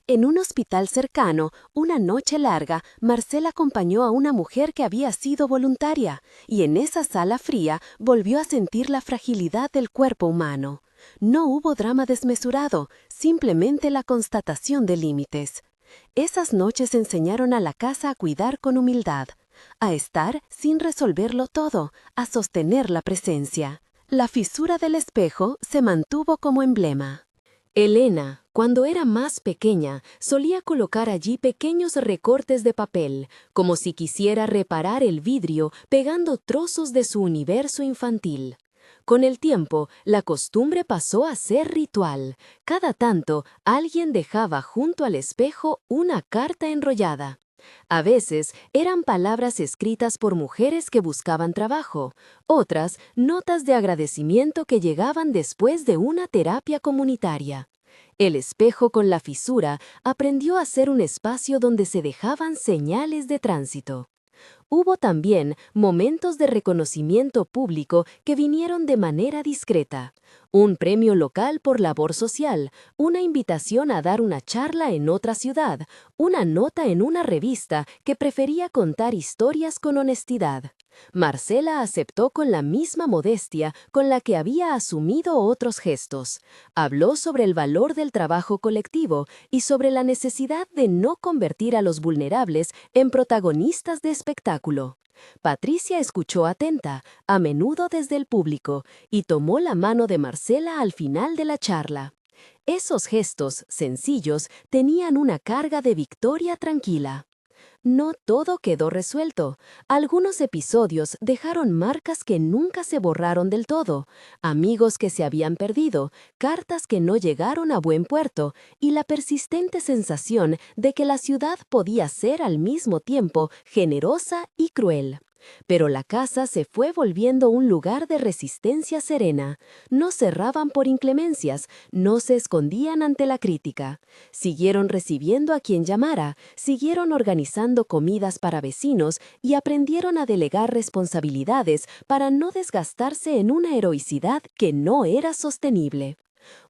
En un hospital cercano, una noche larga, Marcela acompañó a una mujer que había sido voluntaria, y en esa sala fría volvió a sentir la fragilidad del cuerpo humano. No hubo drama desmesurado, simplemente la constatación de límites. Esas noches enseñaron a la casa a cuidar con humildad, a estar sin resolverlo todo, a sostener la presencia. La fisura del espejo se mantuvo como emblema. Elena, cuando era más pequeña, solía colocar allí pequeños recortes de papel, como si quisiera reparar el vidrio pegando trozos de su universo infantil. Con el tiempo, la costumbre pasó a ser ritual. Cada tanto, alguien dejaba junto al espejo una carta enrollada. A veces eran palabras escritas por mujeres que buscaban trabajo, otras notas de agradecimiento que llegaban después de una terapia comunitaria. El espejo con la fisura aprendió a ser un espacio donde se dejaban señales de tránsito. Hubo también momentos de reconocimiento público que vinieron de manera discreta. Un premio local por labor social, una invitación a dar una charla en otra ciudad, una nota en una revista que prefería contar historias con honestidad. Marcela aceptó con la misma modestia con la que había asumido otros gestos. Habló sobre el valor del trabajo colectivo y sobre la necesidad de no convertir a los vulnerables en protagonistas de espectáculo. Patricia escuchó atenta, a menudo desde el público, y tomó la mano de Marcela al final de la charla. Esos gestos, sencillos, tenían una carga de victoria tranquila. No todo quedó resuelto. Algunos episodios dejaron marcas que nunca se borraron del todo, amigos que se habían perdido, cartas que no llegaron a buen puerto y la persistente sensación de que la ciudad podía ser al mismo tiempo generosa y cruel. Pero la casa se fue volviendo un lugar de resistencia serena. No cerraban por inclemencias, no se escondían ante la crítica. Siguieron recibiendo a quien llamara, siguieron organizando comidas para vecinos y aprendieron a delegar responsabilidades para no desgastarse en una heroicidad que no era sostenible.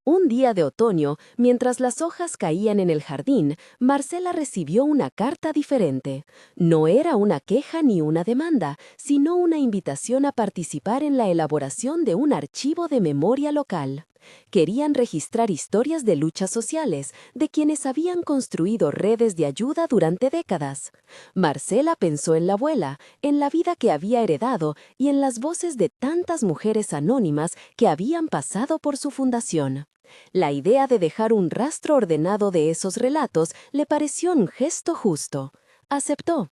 Un día de otoño, mientras las hojas caían en el jardín, Marcela recibió una carta diferente. No era una queja ni una demanda, sino una invitación a participar en la elaboración de un archivo de memoria local. Querían registrar historias de luchas sociales, de quienes habían construido redes de ayuda durante décadas. Marcela pensó en la abuela, en la vida que había heredado y en las voces de tantas mujeres anónimas que habían pasado por su fundación. La idea de dejar un rastro ordenado de esos relatos le pareció un gesto justo. Aceptó.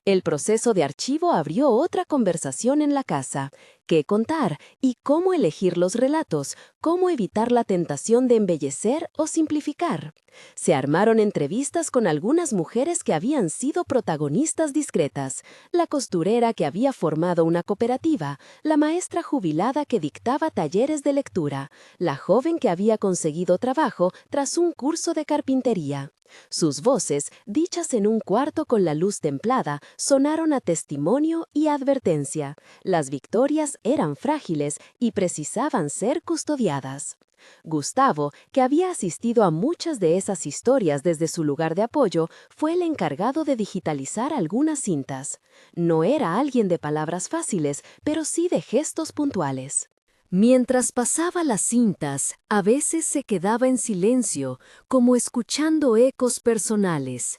El proceso de archivo abrió otra conversación en la casa. ¿Qué contar? ¿Y cómo elegir los relatos? ¿Cómo evitar la tentación de embellecer o simplificar? Se armaron entrevistas con algunas mujeres que habían sido protagonistas discretas, la costurera que había formado una cooperativa, la maestra jubilada que dictaba talleres de lectura, la joven que había conseguido trabajo tras un curso de carpintería. Sus voces, dichas en un cuarto con la luz templada, sonaron a testimonio y advertencia. Las victorias eran frágiles y precisaban ser custodiadas. Gustavo, que había asistido a muchas de esas historias desde su lugar de apoyo, fue el encargado de digitalizar algunas cintas. No era alguien de palabras fáciles, pero sí de gestos puntuales. Mientras pasaba las cintas, a veces se quedaba en silencio, como escuchando ecos personales.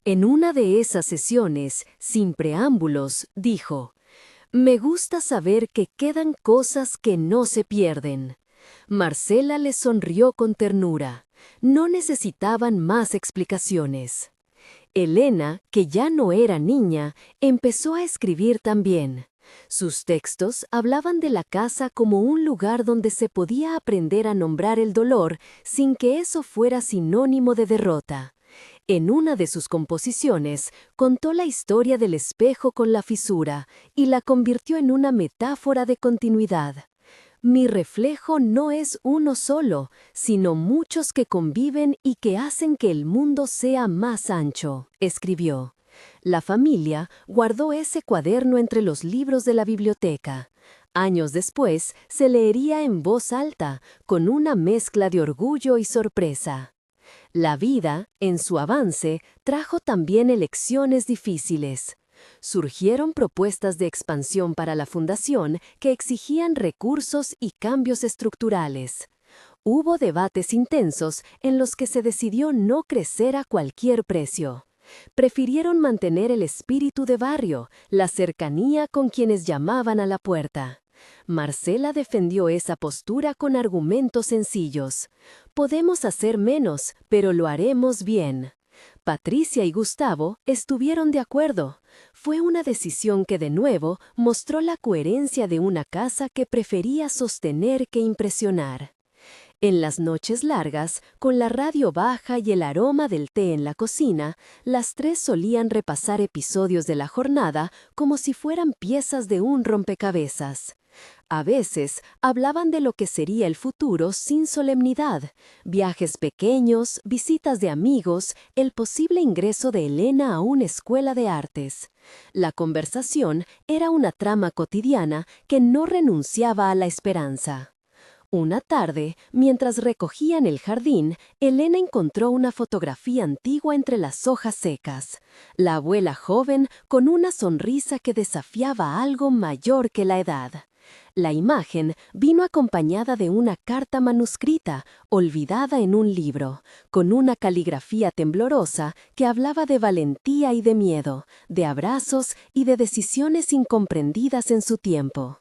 En una de esas sesiones, sin preámbulos, dijo: «Me gusta saber que quedan cosas que no se pierden». Marcela le sonrió con ternura. No necesitaban más explicaciones. Elena, que ya no era niña, empezó a escribir también. Sus textos hablaban de la casa como un lugar donde se podía aprender a nombrar el dolor sin que eso fuera sinónimo de derrota. En una de sus composiciones, contó la historia del espejo con la fisura y la convirtió en una metáfora de continuidad. «Mi reflejo no es uno solo, sino muchos que conviven y que hacen que el mundo sea más ancho», escribió. La familia guardó ese cuaderno entre los libros de la biblioteca. Años después, se leería en voz alta, con una mezcla de orgullo y sorpresa. La vida, en su avance, trajo también elecciones difíciles. Surgieron propuestas de expansión para la fundación que exigían recursos y cambios estructurales. Hubo debates intensos en los que se decidió no crecer a cualquier precio. Prefirieron mantener el espíritu de barrio, la cercanía con quienes llamaban a la puerta. Marcela defendió esa postura con argumentos sencillos. Podemos hacer menos, pero lo haremos bien. Patricia y Gustavo estuvieron de acuerdo. Fue una decisión que de nuevo mostró la coherencia de una casa que prefería sostener que impresionar. En las noches largas, con la radio baja y el aroma del té en la cocina, las tres solían repasar episodios de la jornada como si fueran piezas de un rompecabezas. A veces hablaban de lo que sería el futuro sin solemnidad, viajes pequeños, visitas de amigos, el posible ingreso de Elena a una escuela de artes. La conversación era una trama cotidiana que no renunciaba a la esperanza. Una tarde, mientras recogían el jardín, Elena encontró una fotografía antigua entre las hojas secas. La abuela joven con una sonrisa que desafiaba algo mayor que la edad. La imagen vino acompañada de una carta manuscrita, olvidada en un libro, con una caligrafía temblorosa que hablaba de valentía y de miedo, de abrazos y de decisiones incomprendidas en su tiempo.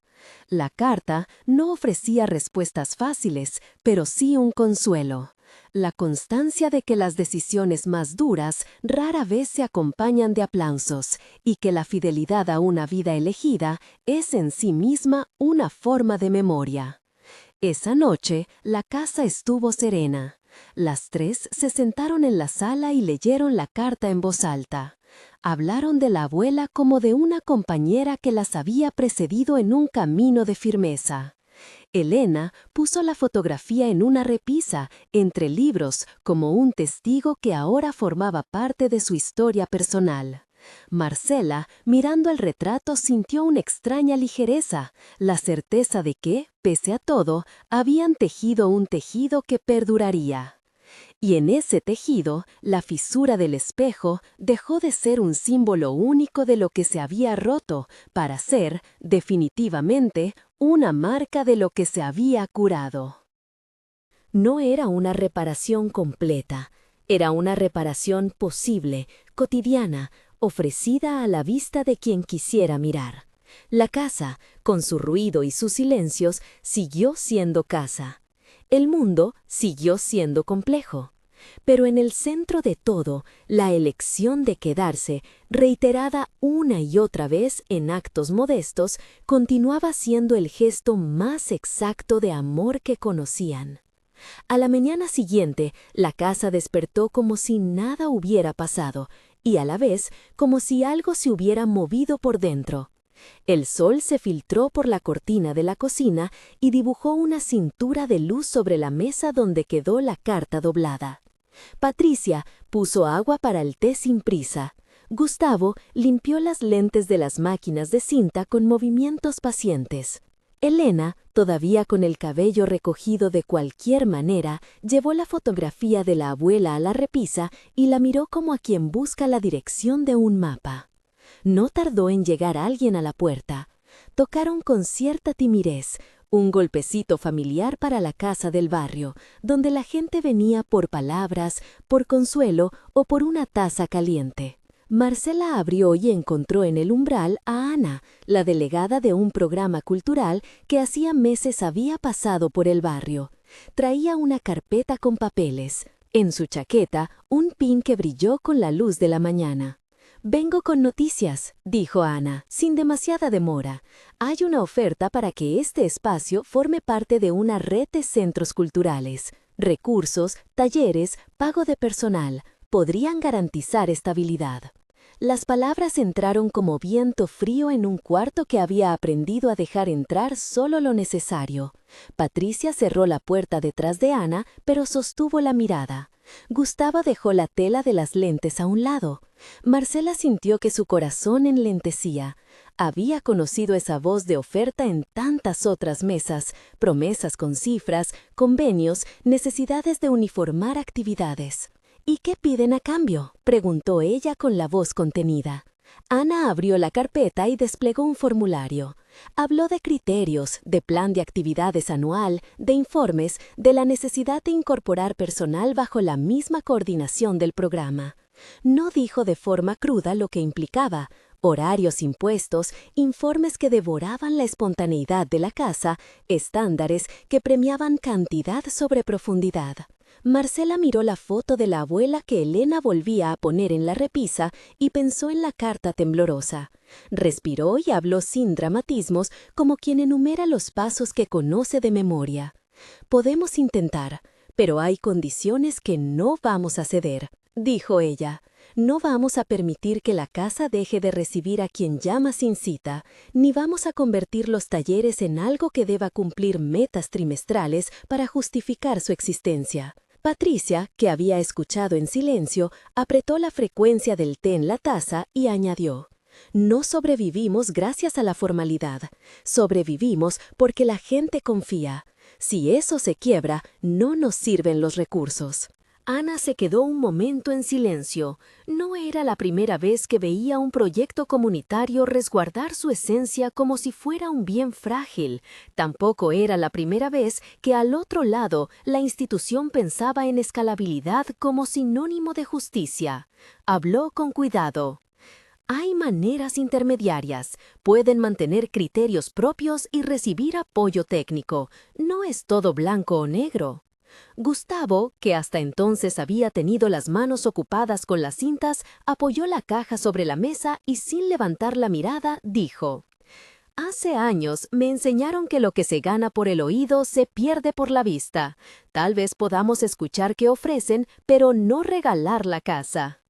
La carta no ofrecía respuestas fáciles, pero sí un consuelo. La constancia de que las decisiones más duras rara vez se acompañan de aplausos y que la fidelidad a una vida elegida es en sí misma una forma de memoria. Esa noche, la casa estuvo serena. Las tres se sentaron en la sala y leyeron la carta en voz alta. Hablaron de la abuela como de una compañera que las había precedido en un camino de firmeza. Elena puso la fotografía en una repisa, entre libros, como un testigo que ahora formaba parte de su historia personal. Marcela, mirando el retrato, sintió una extraña ligereza, la certeza de que, pese a todo, habían tejido un tejido que perduraría. Y en ese tejido, la fisura del espejo dejó de ser un símbolo único de lo que se había roto para ser, definitivamente, una marca de lo que se había curado. No era una reparación completa, era una reparación posible, cotidiana, ofrecida a la vista de quien quisiera mirar. La casa, con su ruido y sus silencios, siguió siendo casa. El mundo siguió siendo complejo. Pero en el centro de todo, la elección de quedarse, reiterada una y otra vez en actos modestos, continuaba siendo el gesto más exacto de amor que conocían. A la mañana siguiente, la casa despertó como si nada hubiera pasado, y a la vez como si algo se hubiera movido por dentro. El sol se filtró por la cortina de la cocina y dibujó una cintura de luz sobre la mesa donde quedó la carta doblada. Patricia puso agua para el té sin prisa. Gustavo limpió las lentes de las máquinas de cinta con movimientos pacientes. Elena, todavía con el cabello recogido de cualquier manera, llevó la fotografía de la abuela a la repisa y la miró como a quien busca la dirección de un mapa. No tardó en llegar alguien a la puerta. Tocaron con cierta timidez, un golpecito familiar para la casa del barrio, donde la gente venía por palabras, por consuelo o por una taza caliente. Marcela abrió y encontró en el umbral a Ana, la delegada de un programa cultural que hacía meses había pasado por el barrio. Traía una carpeta con papeles. En su chaqueta, un pin que brilló con la luz de la mañana. «Vengo con noticias», dijo Ana, sin demasiada demora. «Hay una oferta para que este espacio forme parte de una red de centros culturales. Recursos, talleres, pago de personal. Podrían garantizar estabilidad». Las palabras entraron como viento frío en un cuarto que había aprendido a dejar entrar solo lo necesario. Patricia cerró la puerta detrás de Ana, pero sostuvo la mirada. Gustavo dejó la tela de las lentes a un lado. Marcela sintió que su corazón enlentecía. Había conocido esa voz de oferta en tantas otras mesas, promesas con cifras, convenios, necesidades de uniformar actividades. «¿Y qué piden a cambio?», preguntó ella con la voz contenida. Ana abrió la carpeta y desplegó un formulario. Habló de criterios, de plan de actividades anual, de informes, de la necesidad de incorporar personal bajo la misma coordinación del programa. No dijo de forma cruda lo que implicaba: horarios impuestos, informes que devoraban la espontaneidad de la casa, estándares que premiaban cantidad sobre profundidad. Marcela miró la foto de la abuela que Elena volvía a poner en la repisa y pensó en la carta temblorosa. Respiró y habló sin dramatismos, como quien enumera los pasos que conoce de memoria. «Podemos intentar, pero hay condiciones que no vamos a ceder», dijo ella. No vamos a permitir que la casa deje de recibir a quien llama sin cita, ni vamos a convertir los talleres en algo que deba cumplir metas trimestrales para justificar su existencia. Patricia, que había escuchado en silencio, apretó la frecuencia del té en la taza y añadió: no sobrevivimos gracias a la formalidad, sobrevivimos porque la gente confía. Si eso se quiebra, no nos sirven los recursos. Ana se quedó un momento en silencio. No era la primera vez que veía un proyecto comunitario resguardar su esencia como si fuera un bien frágil. Tampoco era la primera vez que al otro lado la institución pensaba en escalabilidad como sinónimo de justicia. Habló con cuidado. Hay maneras intermediarias. Pueden mantener criterios propios y recibir apoyo técnico. No es todo blanco o negro. Gustavo, que hasta entonces había tenido las manos ocupadas con las cintas, apoyó la caja sobre la mesa y sin levantar la mirada, dijo: hace años me enseñaron que lo que se gana por el oído se pierde por la vista. Tal vez podamos escuchar qué ofrecen, pero no regalar la casa.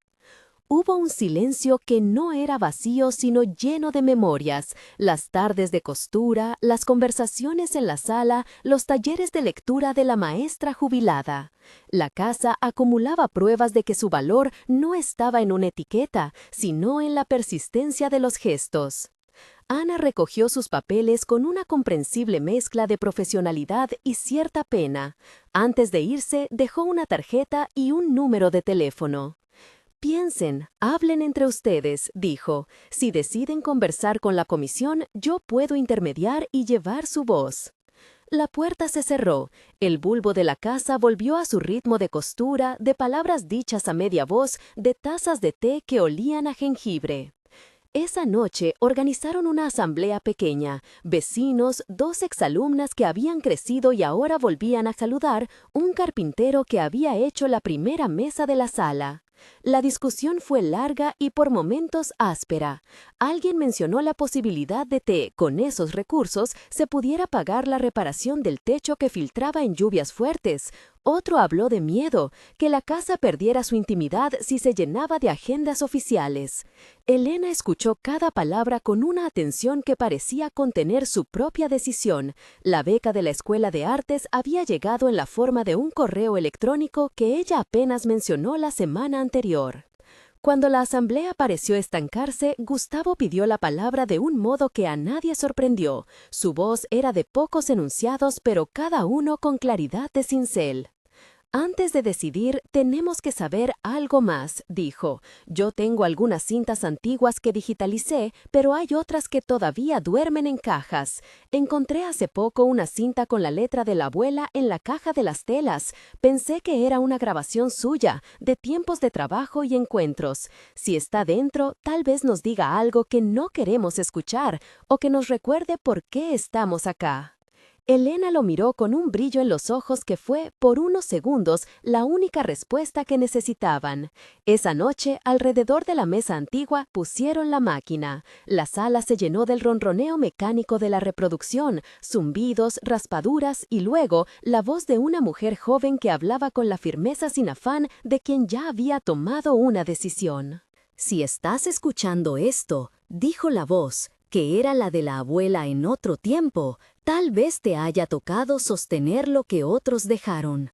Hubo un silencio que no era vacío sino lleno de memorias, las tardes de costura, las conversaciones en la sala, los talleres de lectura de la maestra jubilada. La casa acumulaba pruebas de que su valor no estaba en una etiqueta, sino en la persistencia de los gestos. Ana recogió sus papeles con una comprensible mezcla de profesionalidad y cierta pena. Antes de irse, dejó una tarjeta y un número de teléfono. Piensen, hablen entre ustedes, dijo. Si deciden conversar con la comisión, yo puedo intermediar y llevar su voz. La puerta se cerró. El bulbo de la casa volvió a su ritmo de costura, de palabras dichas a media voz, de tazas de té que olían a jengibre. Esa noche organizaron una asamblea pequeña, vecinos, 2 exalumnas que habían crecido y ahora volvían a saludar, un carpintero que había hecho la primera mesa de la sala. La discusión fue larga y por momentos áspera. Alguien mencionó la posibilidad de que, con esos recursos, se pudiera pagar la reparación del techo que filtraba en lluvias fuertes. Otro habló de miedo, que la casa perdiera su intimidad si se llenaba de agendas oficiales. Elena escuchó cada palabra con una atención que parecía contener su propia decisión. La beca de la Escuela de Artes había llegado en la forma de un correo electrónico que ella apenas mencionó la semana anterior. Cuando la asamblea pareció estancarse, Gustavo pidió la palabra de un modo que a nadie sorprendió. Su voz era de pocos enunciados, pero cada uno con claridad de cincel. Antes de decidir, tenemos que saber algo más, dijo. Yo tengo algunas cintas antiguas que digitalicé, pero hay otras que todavía duermen en cajas. Encontré hace poco una cinta con la letra de la abuela en la caja de las telas. Pensé que era una grabación suya, de tiempos de trabajo y encuentros. Si está dentro, tal vez nos diga algo que no queremos escuchar, o que nos recuerde por qué estamos acá. Elena lo miró con un brillo en los ojos que fue, por unos segundos, la única respuesta que necesitaban. Esa noche, alrededor de la mesa antigua, pusieron la máquina. La sala se llenó del ronroneo mecánico de la reproducción, zumbidos, raspaduras y luego la voz de una mujer joven que hablaba con la firmeza sin afán de quien ya había tomado una decisión. «Si estás escuchando esto», dijo la voz, que era la de la abuela en otro tiempo, tal vez te haya tocado sostener lo que otros dejaron.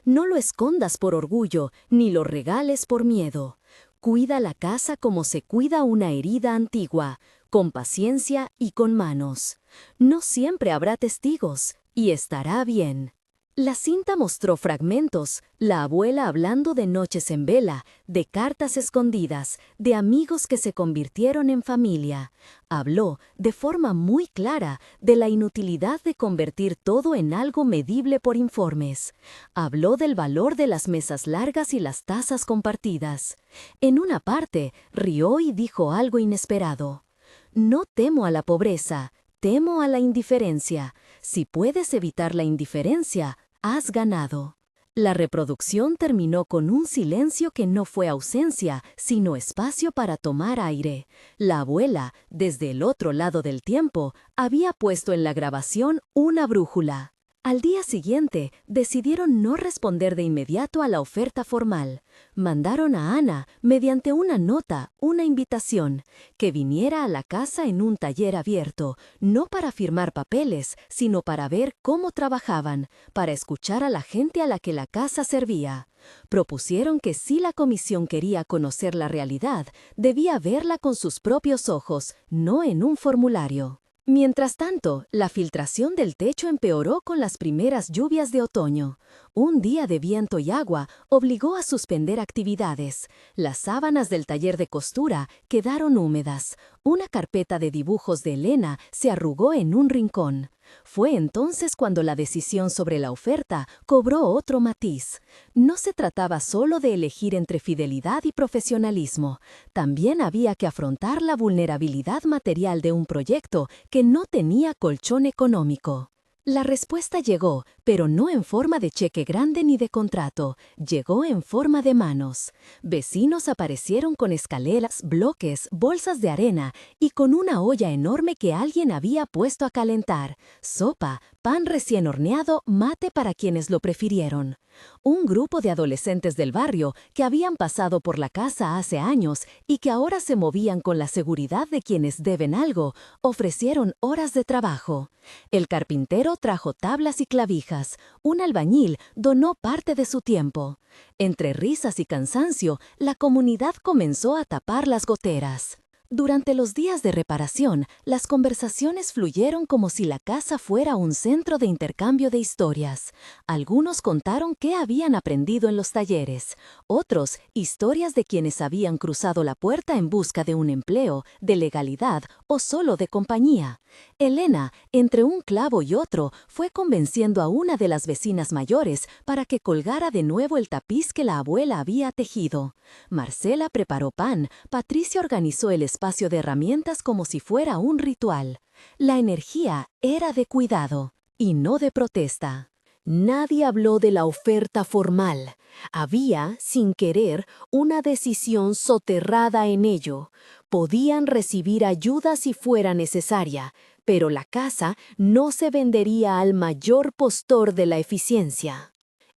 No lo escondas por orgullo, ni lo regales por miedo. Cuida la casa como se cuida una herida antigua, con paciencia y con manos. No siempre habrá testigos, y estará bien. La cinta mostró fragmentos, la abuela hablando de noches en vela, de cartas escondidas, de amigos que se convirtieron en familia. Habló, de forma muy clara, de la inutilidad de convertir todo en algo medible por informes. Habló del valor de las mesas largas y las tazas compartidas. En una parte, rió y dijo algo inesperado. «No temo a la pobreza, temo a la indiferencia. Si puedes evitar la indiferencia, has ganado». La reproducción terminó con un silencio que no fue ausencia, sino espacio para tomar aire. La abuela, desde el otro lado del tiempo, había puesto en la grabación una brújula. Al día siguiente, decidieron no responder de inmediato a la oferta formal. Mandaron a Ana, mediante una nota, una invitación, que viniera a la casa en un taller abierto, no para firmar papeles, sino para ver cómo trabajaban, para escuchar a la gente a la que la casa servía. Propusieron que si la comisión quería conocer la realidad, debía verla con sus propios ojos, no en un formulario. Mientras tanto, la filtración del techo empeoró con las primeras lluvias de otoño. Un día de viento y agua obligó a suspender actividades. Las sábanas del taller de costura quedaron húmedas. Una carpeta de dibujos de Elena se arrugó en un rincón. Fue entonces cuando la decisión sobre la oferta cobró otro matiz. No se trataba solo de elegir entre fidelidad y profesionalismo. También había que afrontar la vulnerabilidad material de un proyecto que no tenía colchón económico. La respuesta llegó, pero no en forma de cheque grande ni de contrato, llegó en forma de manos. Vecinos aparecieron con escaleras, bloques, bolsas de arena y con una olla enorme que alguien había puesto a calentar. Sopa, pan recién horneado, mate para quienes lo prefirieron. Un grupo de adolescentes del barrio que habían pasado por la casa hace años y que ahora se movían con la seguridad de quienes deben algo, ofrecieron horas de trabajo. El carpintero trajo tablas y clavijas. Un albañil donó parte de su tiempo. Entre risas y cansancio, la comunidad comenzó a tapar las goteras. Durante los días de reparación, las conversaciones fluyeron como si la casa fuera un centro de intercambio de historias. Algunos contaron qué habían aprendido en los talleres, otros historias de quienes habían cruzado la puerta en busca de un empleo, de legalidad o solo de compañía. Elena, entre un clavo y otro, fue convenciendo a una de las vecinas mayores para que colgara de nuevo el tapiz que la abuela había tejido. Marcela preparó pan, Patricia organizó el espacio de herramientas como si fuera un ritual. La energía era de cuidado y no de protesta. Nadie habló de la oferta formal. Había, sin querer, una decisión soterrada en ello. Podían recibir ayuda si fuera necesaria, pero la casa no se vendería al mayor postor de la eficiencia.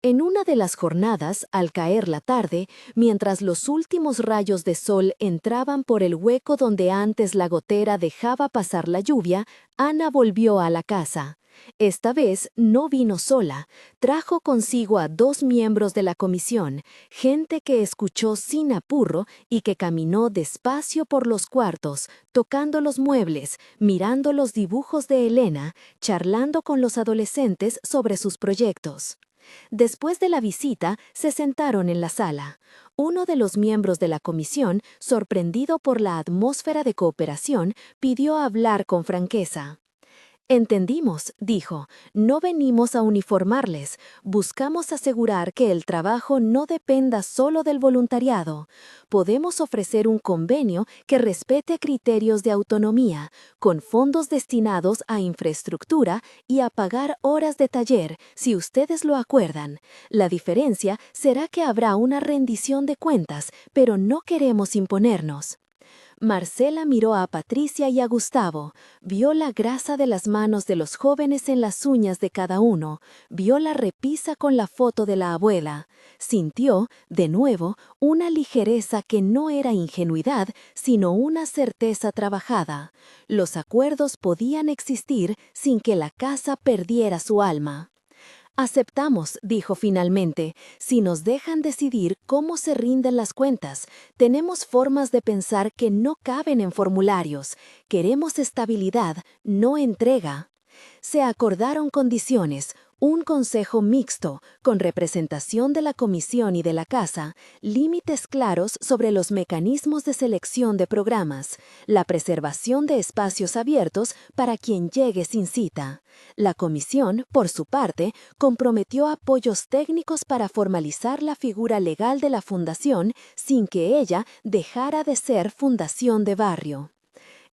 En una de las jornadas, al caer la tarde, mientras los últimos rayos de sol entraban por el hueco donde antes la gotera dejaba pasar la lluvia, Ana volvió a la casa. Esta vez no vino sola, trajo consigo a 2 miembros de la comisión, gente que escuchó sin apuro y que caminó despacio por los cuartos, tocando los muebles, mirando los dibujos de Elena, charlando con los adolescentes sobre sus proyectos. Después de la visita, se sentaron en la sala. Uno de los miembros de la comisión, sorprendido por la atmósfera de cooperación, pidió hablar con franqueza. «Entendimos», dijo, «no venimos a uniformarles, buscamos asegurar que el trabajo no dependa solo del voluntariado. Podemos ofrecer un convenio que respete criterios de autonomía, con fondos destinados a infraestructura y a pagar horas de taller, si ustedes lo acuerdan. La diferencia será que habrá una rendición de cuentas, pero no queremos imponernos». Marcela miró a Patricia y a Gustavo, vio la grasa de las manos de los jóvenes en las uñas de cada uno, vio la repisa con la foto de la abuela. Sintió, de nuevo, una ligereza que no era ingenuidad, sino una certeza trabajada. Los acuerdos podían existir sin que la casa perdiera su alma. «Aceptamos», dijo finalmente, «si nos dejan decidir cómo se rinden las cuentas. Tenemos formas de pensar que no caben en formularios. Queremos estabilidad, no entrega». Se acordaron condiciones, un consejo mixto, con representación de la comisión y de la casa, límites claros sobre los mecanismos de selección de programas, la preservación de espacios abiertos para quien llegue sin cita. La comisión, por su parte, comprometió apoyos técnicos para formalizar la figura legal de la fundación sin que ella dejara de ser fundación de barrio.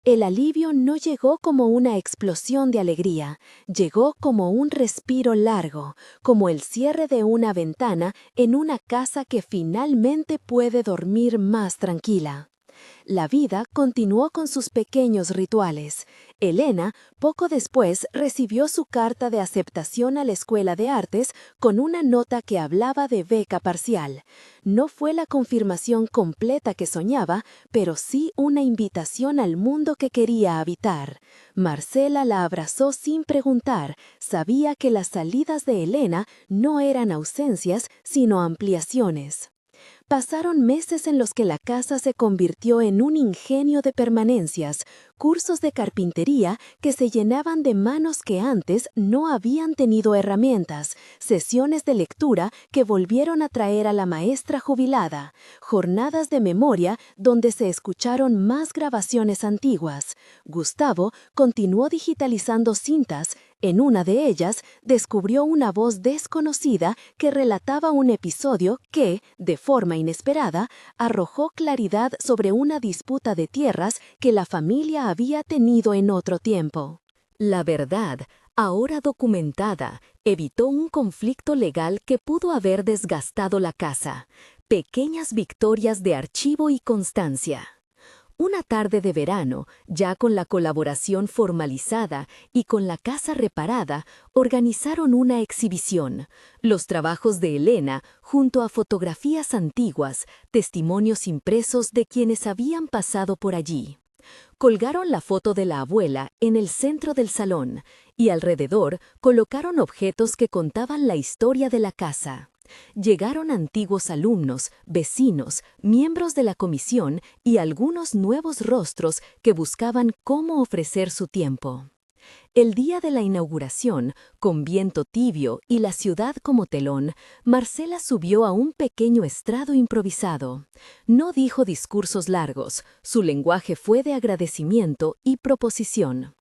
El alivio no llegó como una explosión de alegría, llegó como un respiro largo, como el cierre de una ventana en una casa que finalmente puede dormir más tranquila. La vida continuó con sus pequeños rituales. Elena, poco después, recibió su carta de aceptación a la Escuela de Artes con una nota que hablaba de beca parcial. No fue la confirmación completa que soñaba, pero sí una invitación al mundo que quería habitar. Marcela la abrazó sin preguntar. Sabía que las salidas de Elena no eran ausencias, sino ampliaciones. Pasaron meses en los que la casa se convirtió en un ingenio de permanencias, cursos de carpintería que se llenaban de manos que antes no habían tenido herramientas, sesiones de lectura que volvieron a traer a la maestra jubilada, jornadas de memoria donde se escucharon más grabaciones antiguas. Gustavo continuó digitalizando cintas. En una de ellas, descubrió una voz desconocida que relataba un episodio que, de forma inesperada, arrojó claridad sobre una disputa de tierras que la familia había tenido en otro tiempo. La verdad, ahora documentada, evitó un conflicto legal que pudo haber desgastado la casa. Pequeñas victorias de archivo y constancia. Una tarde de verano, ya con la colaboración formalizada y con la casa reparada, organizaron una exhibición. Los trabajos de Elena, junto a fotografías antiguas, testimonios impresos de quienes habían pasado por allí. Colgaron la foto de la abuela en el centro del salón y alrededor colocaron objetos que contaban la historia de la casa. Llegaron antiguos alumnos, vecinos, miembros de la comisión y algunos nuevos rostros que buscaban cómo ofrecer su tiempo. El día de la inauguración, con viento tibio y la ciudad como telón, Marcela subió a un pequeño estrado improvisado. No dijo discursos largos, su lenguaje fue de agradecimiento y proposición.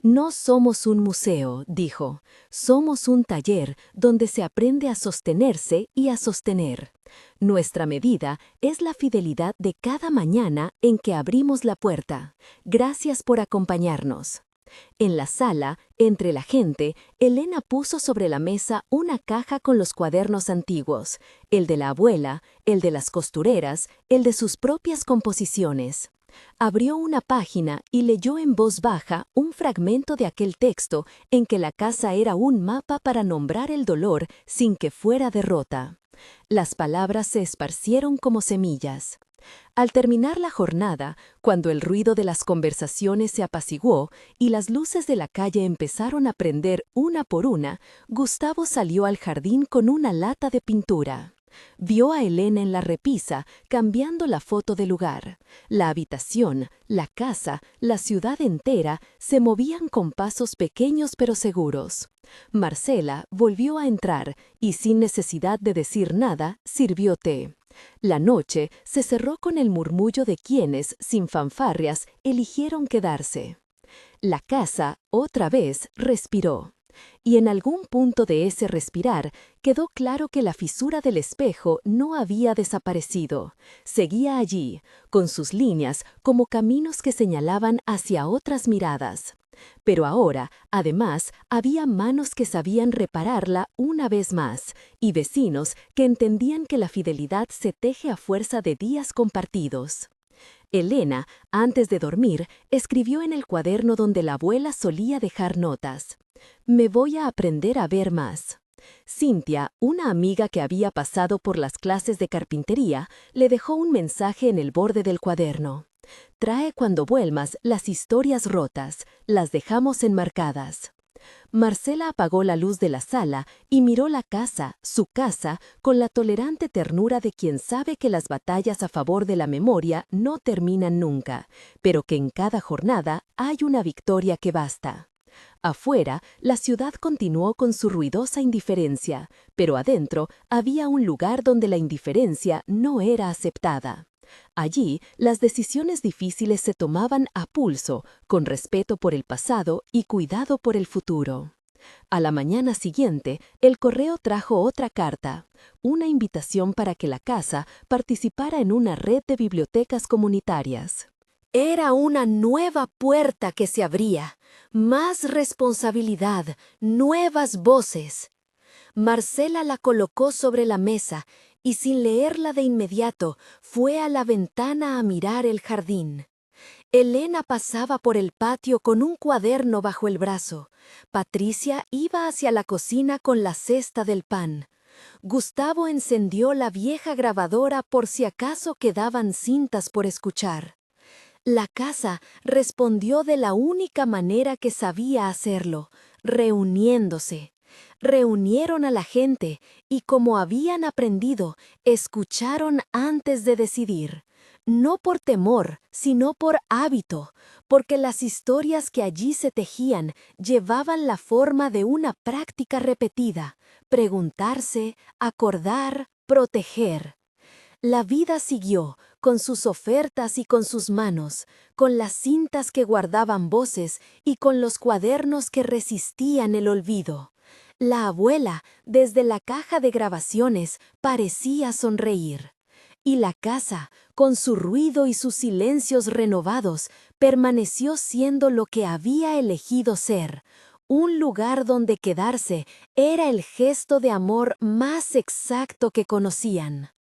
No somos un museo, dijo, somos un taller donde se aprende a sostenerse y a sostener. Nuestra medida es la fidelidad de cada mañana en que abrimos la puerta. Gracias por acompañarnos. En la sala, entre la gente, Elena puso sobre la mesa una caja con los cuadernos antiguos, el de la abuela, el de las costureras, el de sus propias composiciones. Abrió una página y leyó en voz baja un fragmento de aquel texto en que la casa era un mapa para nombrar el dolor sin que fuera derrota. Las palabras se esparcieron como semillas. Al terminar la jornada, cuando el ruido de las conversaciones se apaciguó y las luces de la calle empezaron a prender una por una, Gustavo salió al jardín con una lata de pintura. Vio a Elena en la repisa, cambiando la foto de lugar. La habitación, la casa, la ciudad entera se movían con pasos pequeños pero seguros. Marcela volvió a entrar y, sin necesidad de decir nada, sirvió té. La noche se cerró con el murmullo de quienes, sin fanfarrias, eligieron quedarse. La casa, otra vez, respiró. Y en algún punto de ese respirar quedó claro que la fisura del espejo no había desaparecido. Seguía allí, con sus líneas como caminos que señalaban hacia otras miradas. Pero ahora, además, había manos que sabían repararla una vez más, y vecinos que entendían que la fidelidad se teje a fuerza de días compartidos. Elena, antes de dormir, escribió en el cuaderno donde la abuela solía dejar notas. Me voy a aprender a ver más. Cintia, una amiga que había pasado por las clases de carpintería, le dejó un mensaje en el borde del cuaderno. Trae cuando vuelvas las historias rotas, las dejamos enmarcadas. Marcela apagó la luz de la sala y miró la casa, su casa, con la tolerante ternura de quien sabe que las batallas a favor de la memoria no terminan nunca, pero que en cada jornada hay una victoria que basta. Afuera, la ciudad continuó con su ruidosa indiferencia, pero adentro había un lugar donde la indiferencia no era aceptada. Allí, las decisiones difíciles se tomaban a pulso, con respeto por el pasado y cuidado por el futuro. A la mañana siguiente, el correo trajo otra carta, una invitación para que la casa participara en una red de bibliotecas comunitarias. Era una nueva puerta que se abría, más responsabilidad, nuevas voces. Marcela la colocó sobre la mesa y sin leerla de inmediato fue a la ventana a mirar el jardín. Elena pasaba por el patio con un cuaderno bajo el brazo. Patricia iba hacia la cocina con la cesta del pan. Gustavo encendió la vieja grabadora por si acaso quedaban cintas por escuchar. La casa respondió de la única manera que sabía hacerlo, reuniéndose. Reunieron a la gente y, como habían aprendido, escucharon antes de decidir. No por temor, sino por hábito, porque las historias que allí se tejían llevaban la forma de una práctica repetida: preguntarse, acordar, proteger. La vida siguió, con sus ofertas y con sus manos, con las cintas que guardaban voces y con los cuadernos que resistían el olvido. La abuela, desde la caja de grabaciones, parecía sonreír. Y la casa, con su ruido y sus silencios renovados, permaneció siendo lo que había elegido ser: un lugar donde quedarse era el gesto de amor más exacto que conocían.